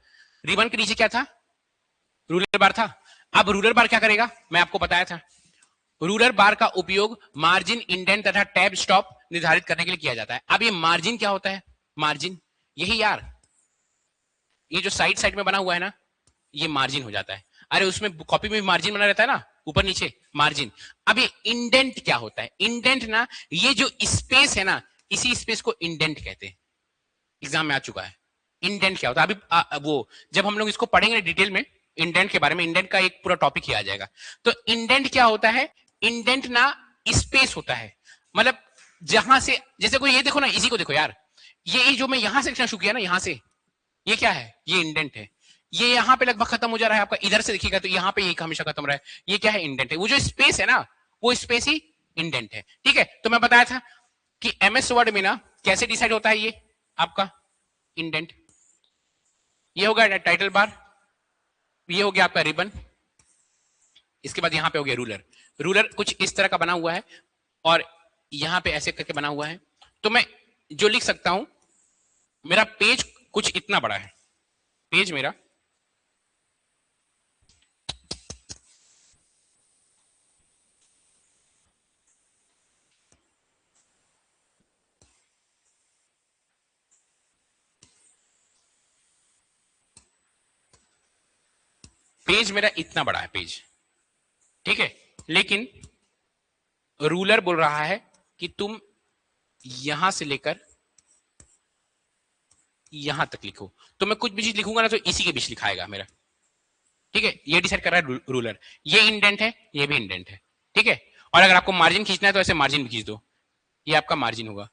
रिबन के नीचे क्या था? रूलर बार था। अब रूलर बार क्या करेगा? मैं आपको बताया था, रूलर बार का उपयोग मार्जिन, इंडेंट तथा टैब स्टॉप निर्धारित करने के लिए किया जाता है। अब ये मार्जिन क्या होता है? मार्जिन यही यार, ये जो साइड साइड में बना हुआ है ना, ये मार्जिन हो जाता है। अरे उसमें कॉपी में मार्जिन बना रहता है ना, ऊपर नीचे मार्जिन। अब ये इंडेंट क्या होता है? इंडेंट ना, ये जो स्पेस है ना, इसी स्पेस को इंडेंट कहते हैं। एग्जाम में आ चुका है। इंडेंट क्या होता है? अभी वो जब हम लोग इसको पढ़ेंगे डिटेल में इंडेंट के बारे में, इंडेंट का एक पूरा टॉपिक ही आ जाएगा। तो इंडेंट क्या होता है? इंडेंट ना स्पेस होता है, मतलब जहां से, जैसे कोई ये देखो ना, इसी को देखो यार, ये जो मैं यहां से लिखना शुरू किया ना, यहां से, ये क्या है? ये इंडेंट है। ये यहाँ पे लगभग खत्म हो जा रहा है आपका, इधर से देखिएगा तो यहाँ पे ये हमेशा खत्म हो रहा है। ये क्या है? इंडेंट है। वो जो स्पेस है ना, वो स्पेस ही इंडेंट है। ठीक है, तो मैं बताया था कि एमएस वर्ड में ना कैसे डिसाइड होता है ये आपका इंडेंट। ये हो गया टाइटल बार, ये हो गया आपका रिबन, इसके बाद यहां पे हो गया रूलर। रूलर कुछ इस तरह का बना हुआ है और यहां पे ऐसे करके बना हुआ है। तो मैं जो लिख सकता हूं, मेरा पेज कुछ इतना बड़ा है, पेज मेरा पेज मेरा इतना बड़ा है पेज, ठीक है, लेकिन रूलर बोल रहा है कि तुम यहां से लेकर यहां तक लिखो, तो मैं कुछ भी चीज लिखूंगा ना तो इसी के बीच लिखाएगा मेरा, ठीक है, ये डिसाइड कर रहा है रूलर। ये इंडेंट है, ये भी इंडेंट है, ठीक है। और अगर आपको मार्जिन खींचना है तो ऐसे मार्जिन भी खींच दो, ये आपका मार्जिन होगा।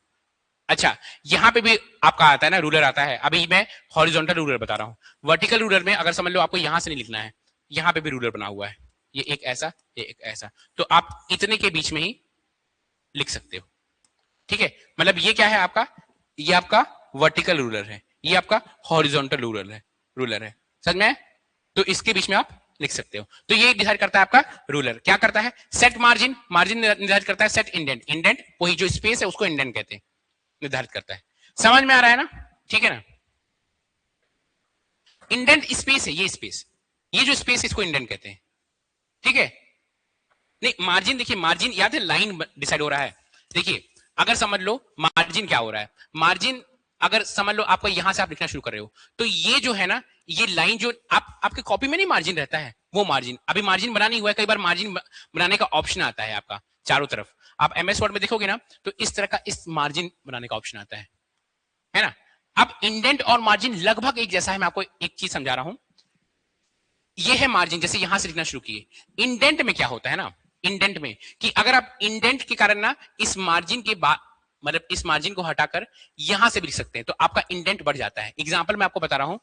अच्छा, यहां पे भी आपका आता है ना, रूलर आता है। अभी मैं हॉरिजॉन्टल रूलर बता रहा हूं। वर्टिकल रूलर में अगर समझ लो आपको यहां से नहीं लिखना है, यहां पे भी रूलर बना हुआ है, ये एक ऐसा, ये एक ऐसा, तो आप इतने के बीच में ही लिख सकते हो, ठीक है। मतलब ये क्या है आपका, ये आपका वर्टिकल रूलर है, ये आपका हॉरिजॉन्टल रूलर है, समझ में? तो इसके बीच में आप लिख सकते हो। तो ये डिसाइड करता है आपका रूलर, क्या करता है, सेट मार्जिन, मार्जिन निर्धारित करता है, सेट इंडेंट, इंडेंट वही जो स्पेस है उसको इंडेंट कहते हैं, निर्धारित करता है। समझ में आ रहा है ना, ठीक है ना। इंडेंट स्पेस है, ये स्पेस, ये जो स्पेस इसको इंडेंट कहते हैं, ठीक है। नहीं मार्जिन, देखिए मार्जिन याद है, लाइन डिसाइड हो रहा है। देखिए अगर समझ लो मार्जिन क्या हो रहा है, मार्जिन अगर समझ लो आपको यहां से आप लिखना शुरू कर रहे हो, तो ये जो है ना, ये लाइन जो आपके कॉपी में नहीं मार्जिन रहता है, वो मार्जिन अभी मार्जिन बना नहीं हुआ है। कई बार मार्जिन बनाने का ऑप्शन आता है आपका चारों तरफ, आप एमएस वर्ड में देखोगे ना तो इस तरह का इस मार्जिन बनाने का ऑप्शन आता है ना। अब इंडेंट और मार्जिन लगभग एक जैसा है। मैं आपको एक चीज समझा रहा हूं, ये है मार्जिन, जैसे यहां से लिखना शुरू किए। इंडेंट में क्या होता है ना, इंडेंट में कि अगर आप इंडेंट के कारण ना इस मार्जिन के बाद, मतलब इस मार्जिन को हटाकर यहां से भी लिख सकते हैं, तो आपका इंडेंट बढ़ जाता है। एग्जांपल मैं आपको बता रहा हूं,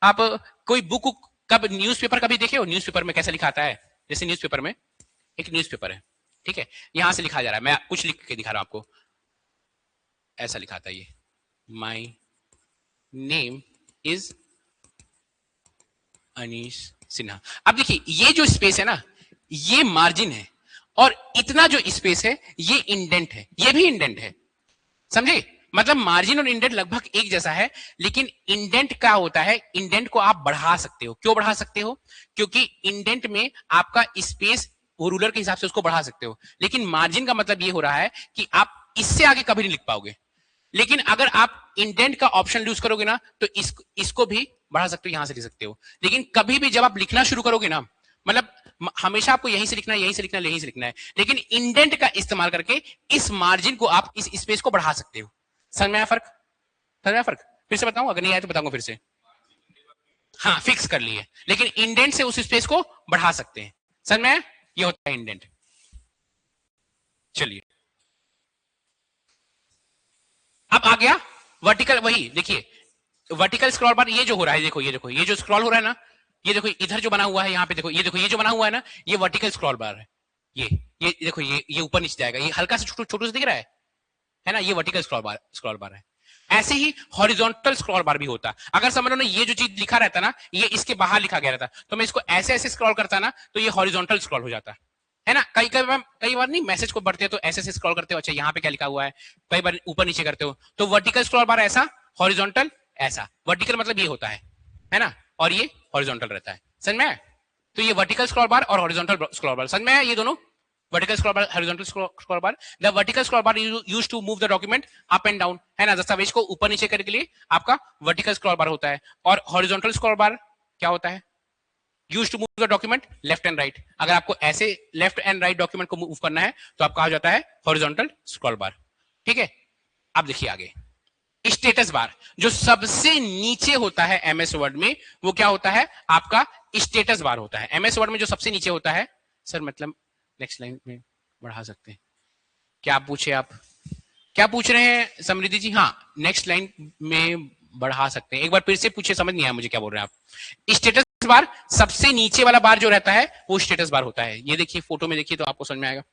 आप कोई बुक कब न्यूज़पेपर कभी देखे हो, न्यूज़पेपर में कैसा लिखा आता है, जैसे न्यूज़पेपर में एक न्यूज़पेपर है, ठीक है, यहां से लिखा जा रहा है, मैं कुछ लिख के दिखा रहा हूं आपको, ऐसा लिखा था ये, my name is Anish Sinha. अब देखिए ये जो स्पेस है ना, ये मार्जिन है, और इतना जो स्पेस है ये इंडेंट है, ये भी इंडेंट है, समझे। मतलब मार्जिन और इंडेंट लगभग एक जैसा है, लेकिन इंडेंट क्या होता है, इंडेंट को आप बढ़ा सकते हो। क्यों बढ़ा सकते हो, क्योंकि इंडेंट में आपका स्पेस वो रूलर के हिसाब से उसको बढ़ा सकते हो, लेकिन मार्जिन का मतलब ये हो रहा है कि आप इससे आगे कभी नहीं लिख पाओगे। लेकिन अगर आप इंडेंट का ऑप्शन यूज करोगे ना तो इसको भी बढ़ा सकते हो, यहां से लिख सकते हो। लेकिन कभी भी जब आप लिखना शुरू करोगे ना, मतलब हमेशा आपको यहीं से लिखना है, यहीं से लिखना है, यहीं से लिखना है, लेकिन इंडेंट का इस्तेमाल करके इस मार्जिन को आप इस स्पेस को बढ़ा सकते हो। समझ में आया फर्क, समझ में आया फर्क? फिर से बताऊं, अगर नहीं आया तो बताऊंगा फिर से। हाँ फिक्स कर लिए, लेकिन इंडेंट से उस स्पेस को बढ़ा सकते हैं। समझ में आया, ये होता है इंडेंट। चलिए अब आ गया वर्टिकल, वही देखिए वर्टिकल स्क्रॉल बार, ये जो हो रहा है, देखो ये देखो, ये जो स्क्रॉल हो रहा है ना, ये देखो इधर जो बना हुआ है, यहाँ पे देखो, ये देखो ये जो बना हुआ है ना, ये वर्टिकल स्क्रॉल बार है। ये देखो, ये ऊपर नीचे जाएगा, ये हल्का सा छोटू से दिख रहा है ना, ये वर्टिकल स्क्रॉल बार है। ऐसे ही हॉरिजॉन्टल स्क्रॉल बार भी होता। अगर समझ लो ना, ये जो चीज लिखा रहता ना, ये इसके बाहर लिखा गया रहता, तो मैं इसको ऐसे ऐसे स्क्रॉल करता ना, तो ये हॉरिजॉन्टल स्क्रॉल हो जाता है ना। कई बार नहीं मैसेज को बढ़ते हो तो ऐसे ऐसे स्क्रॉल करते हो, अच्छा यहाँ पे क्या लिखा हुआ है, कई बार ऊपर नीचे करते हो, तो वर्टिकल स्क्रॉल बार ऐसा, हॉरिजॉन्टल ऐसा। वर्टिकल मतलब ये होता है ना, और ये हॉरिजॉन्टल रहता है। समझ में? तो ये वर्टिकल स्क्रॉल बार और हॉरिजॉन्टल स्क्रॉल बार, समझ में? ये दोनों vertical scroll bar, horizontal scroll bar. The vertical scroll bar used to move the document up and down, है ना, दस्तावेज को ऊपर नीचे करने के लिए आपका वर्टिकल स्क्रॉल बार होता है। और हॉरिजॉन्टल स्क्रॉल बार क्या होता है, used to move the document left and right. अगर आपको ऐसे लेफ्ट एंड राइट डॉक्यूमेंट को मूव करना है तो आपका हो जाता है हॉरिजॉन्टल स्क्रॉल बार, ठीक है। अब देखिए आगे, स्टेटस बार जो सबसे नीचे होता है एमएस वर्ड में, वो क्या होता है आपका स्टेटस बार होता है। एमएस वर्ड में जो सबसे नीचे होता है, सर मतलब नेक्स्ट लाइन में बढ़ा सकते हैं क्या, पूछे आप क्या पूछ रहे हैं समृद्धि जी? हाँ नेक्स्ट लाइन में बढ़ा सकते हैं, एक बार फिर से पूछे, समझ नहीं आया मुझे क्या बोल रहे हैं आप। स्टेटस बार सबसे नीचे वाला बार जो रहता है वो स्टेटस बार होता है। ये देखिए फोटो में देखिए तो आपको समझ में आएगा।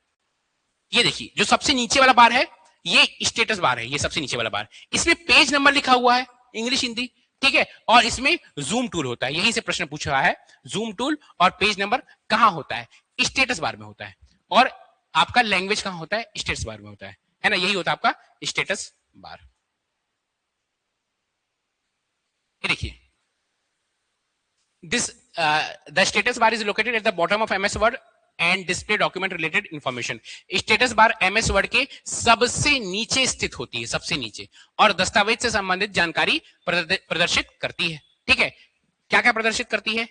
ये देखिए जो सबसे नीचे वाला बार है ये स्टेटस बार है, ये सबसे नीचे वाला बार। इसमें पेज नंबर लिखा हुआ है, इंग्लिश हिंदी, ठीक है। और इसमें जूम टूल होता है, यहीं से प्रश्न पूछा रहा है, जूम टूल और पेज नंबर कहां होता है, स्टेटस बार में होता है। और आपका लैंग्वेज कहां होता है, स्टेटस बार में होता है ना, यही होता है आपका स्टेटस बार। ये देखिए this the status bar is located at the bottom of MS word and display document related information. Status bar MS word के सबसे नीचे स्थित होती है, सबसे नीचे, और दस्तावेज से संबंधित जानकारी प्रदर्शित करती है, ठीक है। क्या क्या प्रदर्शित करती है,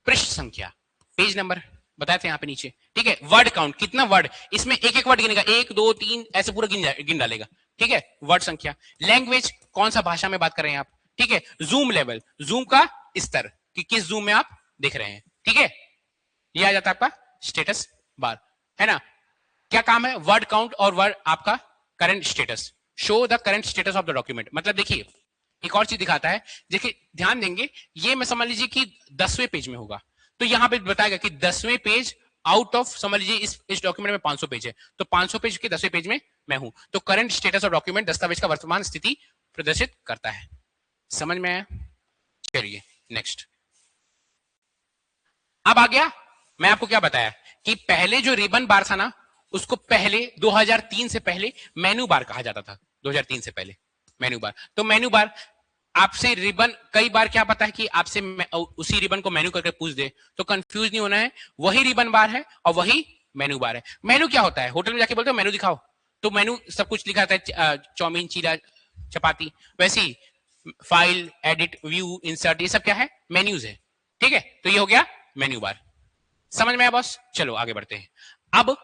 पृष्ठ संख्या, पेज नंबर बताए थे यहाँ पे नीचे, ठीक है। वर्ड काउंट, कितना वर्ड, इसमें एक एक वर्ड गिनेगा, 1 2 3 ऐसे पूरा गिन डालेगा, ठीक है। वर्ड संख्या, लैंग्वेज, कौन सा भाषा में बात कर रहे हैं आप, ठीक है। जूम लेवल, जूम का स्तर कि किस जूम में आप देख रहे हैं, ठीक है। ये आ जाता है आपका स्टेटस बार, है ना। क्या काम है, वर्ड काउंट और वर्ड आपका current status, show the current status of the document. मतलब देखिए एक और चीज दिखाता है, देखिए ध्यान देंगे, ये मैं समझ लीजिए कि 10वें पेज में होगा, तो यहां पे बताएगा कि 10वें पेज आउट ऑफ, समझ लीजिए इस डॉक्यूमेंट में 500 पेज है, तो 500 पेज के 10वें पेज में मैं हूं, तो करंट स्टेटस ऑफ डॉक्यूमेंट दस्तावेज का वर्तमान स्थिति प्रदर्शित करता है। समझ में आया? चलिए नेक्स्ट। अब आ गया, मैं आपको क्या बताया कि पहले जो रिबन बार था ना, उसको पहले 2003 से पहले मेनू बार कहा जाता था। 2003 से पहले मेनू बार, तो मेनू बार आपसे रिबन, कई बार क्या पता है कि आपसे उसी रिबन को मेनू करके पूछ दे, तो कंफ्यूज नहीं होना है, वही रिबन बार है और वही मेनू बार है। मेनू क्या होता है, होटल में जाके बोलते हो मेनू दिखाओ, तो मेनू सब कुछ लिखा था, चाउमीन, चीला, चपाती, वैसे ही फाइल, एडिट, व्यू, इंसर्ट, ये सब क्या है, मेन्यूज है, ठीक है। तो ये हो गया मेन्यू बार। समझ में आया बॉस? चलो आगे बढ़ते हैं। अब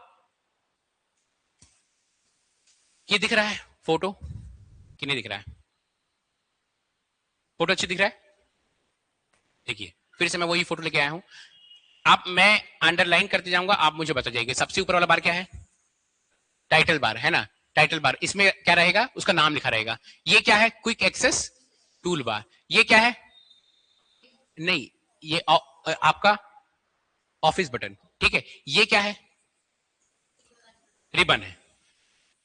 ये दिख रहा है फोटो कि नहीं दिख रहा है? फोटो अच्छी दिख रहा है? देखिए फिर से मैं वही फोटो लेके आया हूं, आप, मैं अंडरलाइन करते जाऊंगा, आप मुझे बता जाइए। सबसे ऊपर वाला बार क्या है, टाइटल बार, है ना। टाइटल बार, इसमें क्या रहेगा, उसका नाम लिखा रहेगा। ये क्या है, क्विक एक्सेस टूल बार। ये क्या है, नहीं, ये आपका ऑफिस बटन, ठीक है। ये क्या है, रिबन है,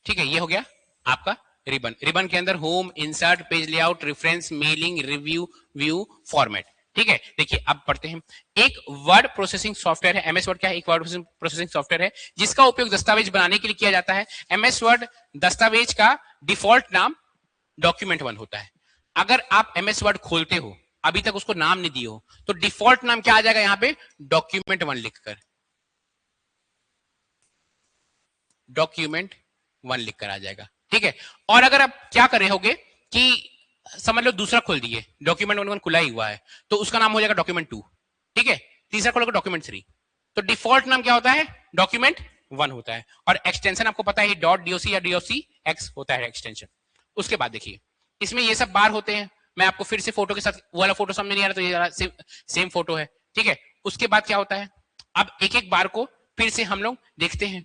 ठीक है। ये हो गया आपका रिबन। रिबन के अंदर home, insert, page layout, reference, mailing, review, view, format, ठीक है। देखिए अब पढ़ते हैं। एक वर्ड प्रोसेसिंग सॉफ्टवेयर है, एमएस वर्ड क्या है, एक वर्ड प्रोसेसिंग सॉफ्टवेयर है जिसका उपयोग दस्तावेज बनाने के लिए किया जाता है। एमएस वर्ड दस्तावेज का डिफॉल्ट नाम डॉक्यूमेंट 1 होता है। अगर आप एमएस वर्ड खोलते हो, अभी तक उसको नाम नहीं दिए हो, तो डिफॉल्ट नाम क्या आ जाएगा यहां पे, डॉक्यूमेंट 1 लिखकर, डॉक्यूमेंट 1 लिखकर आ जाएगा, ठीक है। और अगर आप क्या कर रहे होगे कि समझ लो दूसरा खोल दिए, डॉक्यूमेंट 1 खुला ही हुआ है, तो उसका नाम हो जाएगा डॉक्यूमेंट 2, ठीक है। तीसरा खोलोगे डॉक्यूमेंट 3, तो डिफॉल्ट नाम क्या होता है, डॉक्यूमेंट 1 होता है। और एक्सटेंशन आपको पता है डॉट डीओसी या डीओसी एक्स होता है एक्सटेंशन। उसके बाद देखिए इसमें ये सब बार होते हैं, मैं आपको फिर से फोटो के साथ, वो वाला फोटो समझ नहीं आ रहा तो ये सेम फोटो है, ठीक है। उसके बाद क्या होता है, अब एक एक बार को फिर से हम लोग देखते हैं।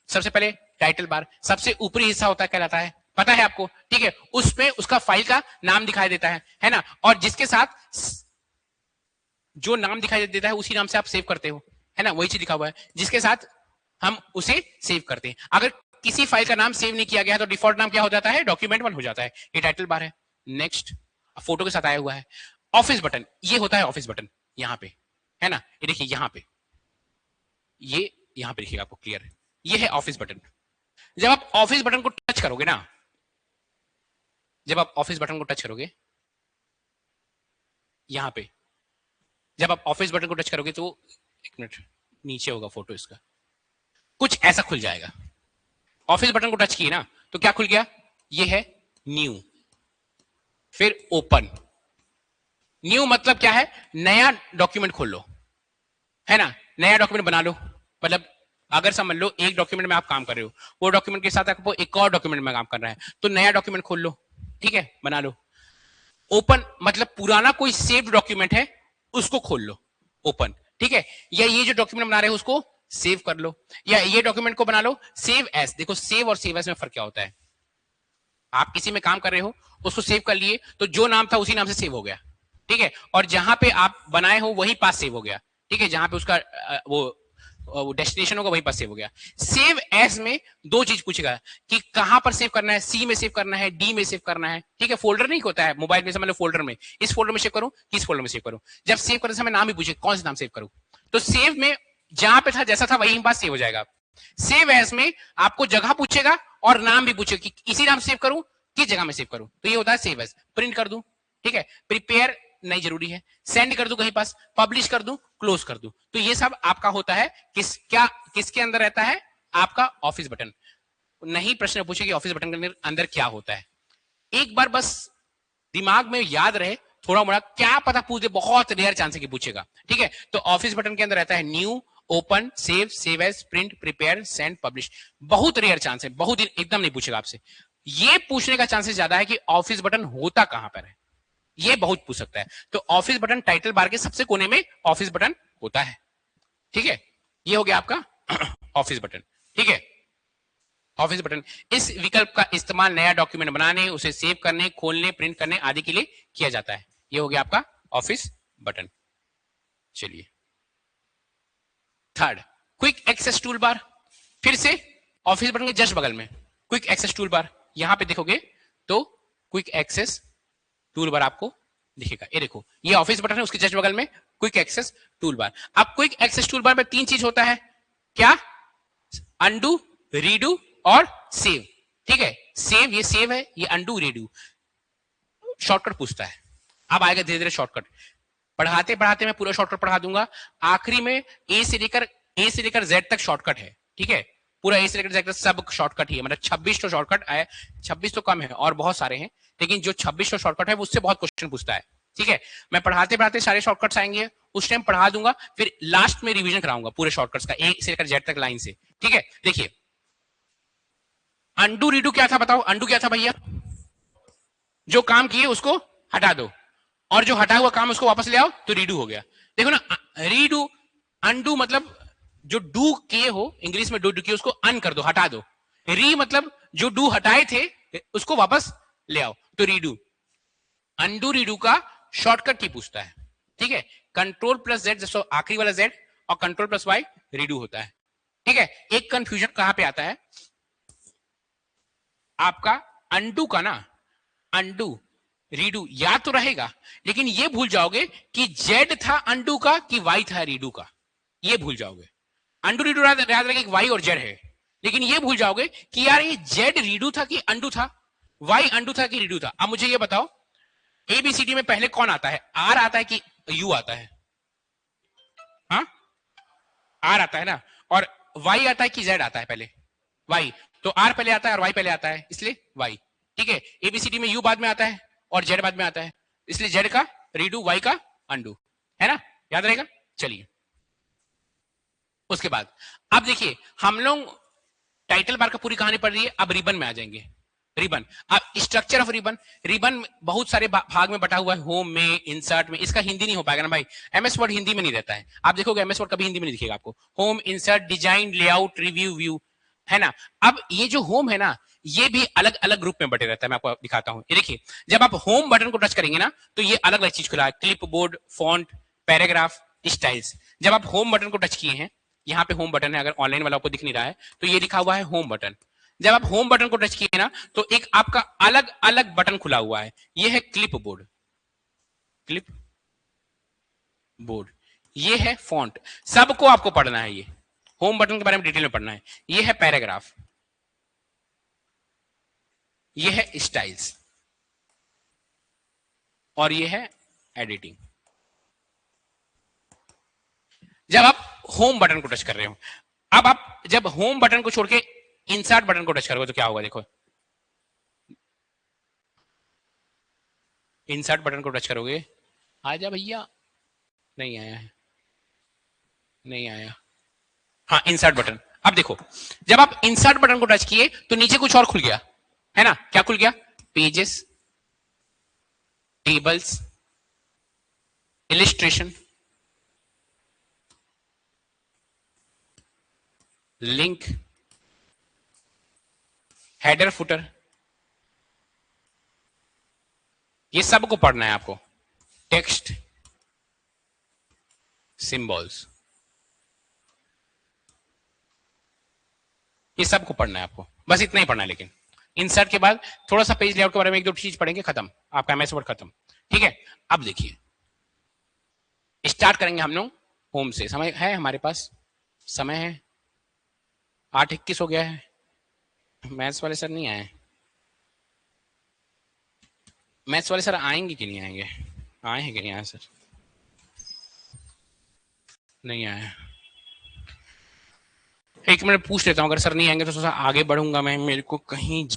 सबसे पहले टाइटल बार, सबसे ऊपरी हिस्सा होता है, कहलाता है, पता है आपको, ठीक है। उसमें उसका फाइल का नाम दिखाई देता है ना, और जिसके साथ जो नाम दिखाई देता है उसी नाम से आप सेव करते हो, है ना, वही चीज लिखा हुआ है, जिसके साथ हम उसे सेव करते हैं। अगर किसी फाइल का नाम सेव नहीं किया गया तो डिफॉल्ट नाम क्या हो जाता है, डॉक्यूमेंट 1 हो जाता है। ये टाइटल बार है। नेक्स्ट, फोटो के साथ आया हुआ है ऑफिस बटन, ये होता है ऑफिस बटन, यहां पे, है ना, ये देखिए यहां पे, ये यहां पे देखिएगा आपको क्लियर है, ये है ऑफिस बटन। जब आप ऑफिस बटन को टच करोगे ना, जब आप ऑफिस बटन को टच करोगे यहां पे, जब आप ऑफिस बटन को टच करोगे तो, एक मिनट, नीचे होगा फोटो इसका, कुछ ऐसा खुल जाएगा। ऑफिस बटन को टच किए ना तो क्या खुल गया, ये है न्यू, फिर ओपन। न्यू मतलब क्या है, नया डॉक्यूमेंट खोल लो, है ना, नया डॉक्यूमेंट बना लो। मतलब अगर समझ लो एक डॉक्यूमेंट में आप काम कर रहे हो, वो डॉक्यूमेंट के साथ आपको एक और डॉक्यूमेंट में काम करना है, तो नया डॉक्यूमेंट खोल लो, ठीक है, बना लो। ओपन मतलब पुराना कोई सेव्ड डॉक्यूमेंट है उसको खोल लो, ओपन, ठीक है। या ये जो डॉक्यूमेंट बना रहे हो उसको सेव कर लो, या ये डॉक्यूमेंट को बना लो सेव एस। देखो सेव और सेव एस में फर्क क्या होता है, आप किसी में काम कर रहे हो, उसको सेव कर लिए तो जो नाम था उसी नाम से सेव हो गया, ठीक है, और जहां पे आप बनाए हो वही पास सेव हो गया, ठीक है, जहां पे उसका वो डेस्टिनेशन होगा वही पास सेव हो गया। सेव एस में दो चीज पूछेगा कि कहां पर सेव करना है, सी में सेव करना है, डी में सेव करना है, ठीक है। फोल्डर नहीं होता है मोबाइल में, समझ लो फोल्डर में, इस फोल्डर में सेव करूं कि इस फोल्डर में सेव करूं। जब सेव करते समय नाम ही पूछे कौन सा नाम सेव करूं, तो सेव में जहां पे था जैसा था वही पास सेव हो जाएगा। सेव एस में आपको जगह पूछेगा और नाम भी पूछेगा कि इसी नाम सेव करूं, किस जगह में सेव करूं, तो ये होता है सेव एस। प्रिंट कर दूं, ठीक है, प्रिपेयर नहीं जरूरी है, सेंड कर दूं कहीं पास, पब्लिश कर दूं, क्लोज कर दूं, तो ये सब आपका होता है किसके अंदर रहता है, आपका ऑफिस बटन। नहीं प्रश्न पूछे कि ऑफिस बटन के अंदर क्या होता है, एक बार बस दिमाग में याद रहे थोड़ा मोड़ा क्या पता पूछ दे, बहुत रेयर चांस है कि पूछेगा। ठीक है, तो ऑफिस बटन के अंदर रहता है new, open, save, save as, print, prepare, send, publish. बहुत रेयर चांस है, बहुत एकदम नहीं पूछेगा आपसे। ये पूछने का चांसेस ज्यादा है कि ऑफिस बटन होता कहां पर है, ये बहुत पूछ सकता है। तो ऑफिस बटन टाइटल बार के सबसे कोने में ऑफिस बटन होता है। ठीक है, ये हो गया आपका ऑफिस बटन। ठीक है, ऑफिस बटन, इस विकल्प का इस्तेमाल नया डॉक्यूमेंट बनाने, उसे सेव करने, खोलने, प्रिंट करने आदि के लिए किया जाता है। ये हो गया आपका ऑफिस बटन। चलिए third, quick access tool bar. फिर से ऑफिस बटन के जस्ट बगल में क्विक एक्सेस टूल बार, यहां पे देखोगे तो क्विक एक्सेस टूल बार आपको दिखेगा। ये देखो, ये ऑफिस बटन है, उसके जस्ट बगल में क्विक एक्सेस टूल बार। अब क्विक एक्सेस टूल बार में तीन चीज होता है, क्या? अंडू, रीडू और सेव। ठीक है, सेव, ये सेव है, ये अंडू, रीडू। शॉर्टकट पूछता है, अब आएगा धीरे धीरे शॉर्टकट। पढ़ाते पढ़ाते मैं पूरा शॉर्टकट पढ़ा दूंगा। आखिरी में ए से लेकर जेड तक शॉर्टकट है। ठीक है, पूरा ए से लेकर जेड तक सब शॉर्टकट ही है। मतलब 26 तो शॉर्टकट आए, 26 तो कम है और बहुत सारे हैं, लेकिन जो 26 तो शॉर्टकट है उससे बहुत क्वेश्चन पूछता है। ठीक है, मैं पढ़ाते पढ़ाते सारे शॉर्टकट्स आएंगे, उस टाइम पढ़ा दूंगा, फिर लास्ट में रिवीजन कराऊंगा पूरे शॉर्टकट्स का ए से लेकर जेड तक लाइन से। ठीक है, देखिए अंडू रीडू क्या था बताओ, अंडू क्या था भैया? जो काम किए उसको हटा दो, और जो हटा हुआ काम उसको वापस ले आओ, तो रीडू हो गया। देखो ना, रीडू, अंडू मतलब जो डू किए हो, इंग्लिश में डू किए उसको अन कर दो, हटा दो। री मतलब जो डू हटाए थे उसको वापस ले आओ, तो रीडू। अंडू रीडू का शॉर्टकट की पूछता है। ठीक है, कंट्रोल प्लस जेड, जैसे आखिरी वाला जेड, और कंट्रोल प्लस वाई रीडू होता है। ठीक है, एक कंफ्यूजन कहां पे आता है आपका, अंडू का ना, अंडू रीडू याद तो रहेगा, लेकिन ये भूल जाओगे कि जेड था अंडू का कि वाई था रीडू का, ये भूल जाओगे। अंडू रीडू याद रहेगा कि वाई और जेड है, लेकिन ये भूल जाओगे कि यार ये जेड रीडू था कि अंडू था, वाई अंडू था कि रीडू था। अब मुझे ये बताओ, एबीसीडी में पहले कौन आता है, आर आता है कि यू आता है? हाँ, आर आता है ना, और वाई आता है कि जेड आता है पहले? वाई, तो आर पहले आता है और वाई पहले आता है, इसलिए वाई। ठीक है, एबीसीडी में यू बाद में आता है और जेड बाद में आता है, इसलिए जेड का रीडू, वाई का अंडू, है ना, याद रहेगा। चलिए उसके बाद अब देखिए, हम लोग टाइटल बार का पूरी कहानी पढ़ रही है, अब रिबन में आ जाएंगे। रिबन, अब स्ट्रक्चर ऑफ रिबन, रिबन बहुत सारे भाग में बटा हुआ है, होम में, इंसर्ट में। इसका हिंदी नहीं हो पाएगा ना भाई, एमएस वर्ड हिंदी में नहीं रहता है, आप देखोगे एमएस वर्ड कभी हिंदी में नहीं दिखेगा आपको। Home, insert, design, layout, review, view, है ना। अब ये जो होम है ना, ये भी अलग अलग ग्रुप में बटे रहता है। मैं आपको दिखाता हूं, ये देखिए, जब आप होम बटन को टच करेंगे ना, तो ये अलग अलग चीज खुला है, clip board, font, paragraph, styles. जब आप होम बटन को टच किए हैं, यहाँ पे होम बटन है, अगर ऑनलाइन वाला आपको दिख नहीं रहा है तो ये लिखा हुआ है होम बटन। जब आप होम बटन को टच किए ना, तो एक आपका अलग अलग बटन खुला हुआ है, ये है क्लिप बोर्ड, क्लिप बोर्ड, ये है फॉन्ट। सबको आपको पढ़ना है, ये होम बटन के बारे में डिटेल में पढ़ना है। ये है पैराग्राफ, ये है स्टाइल्स, और ये है एडिटिंग। जब आप होम बटन को टच कर रहे हो, अब आप जब होम बटन को छोड़ के इंसर्ट बटन को टच करोगे तो क्या होगा, देखो इंसर्ट बटन को टच करोगे, आजा भैया, नहीं आया है, नहीं आया, हाँ इंसर्ट बटन। अब देखो, जब आप इंसर्ट बटन को टच किए तो नीचे कुछ और खुल गया, है ना, क्या खुल गया? Pages, tables, illustration, link, header, footer, ये सबको पढ़ना है आपको। टेक्स्ट, सिंबल्स, ये सबको पढ़ना है आपको, बस इतना ही पढ़ना है। लेकिन इंसर्ट के बाद थोड़ा सा पेज लेआउट के बारे में एक दो चीज पढ़ेंगे, खत्म, आपका एमएस वर्ड खत्म। ठीक है, अब देखिए स्टार्ट करेंगे हम लोग होम से। समय है हमारे पास, समय है 8:21 हो गया है। मैथ्स वाले सर नहीं आए, मैथ्स वाले सर आएंगे कि नहीं आएंगे, आए हैं कि नहीं आए सर? नहीं आए, एक मिनट पूछ लेता हूँ, अगर सर नहीं आएंगे तो थोड़ा आगे बढ़ूंगा मैं, मेरे को कहीं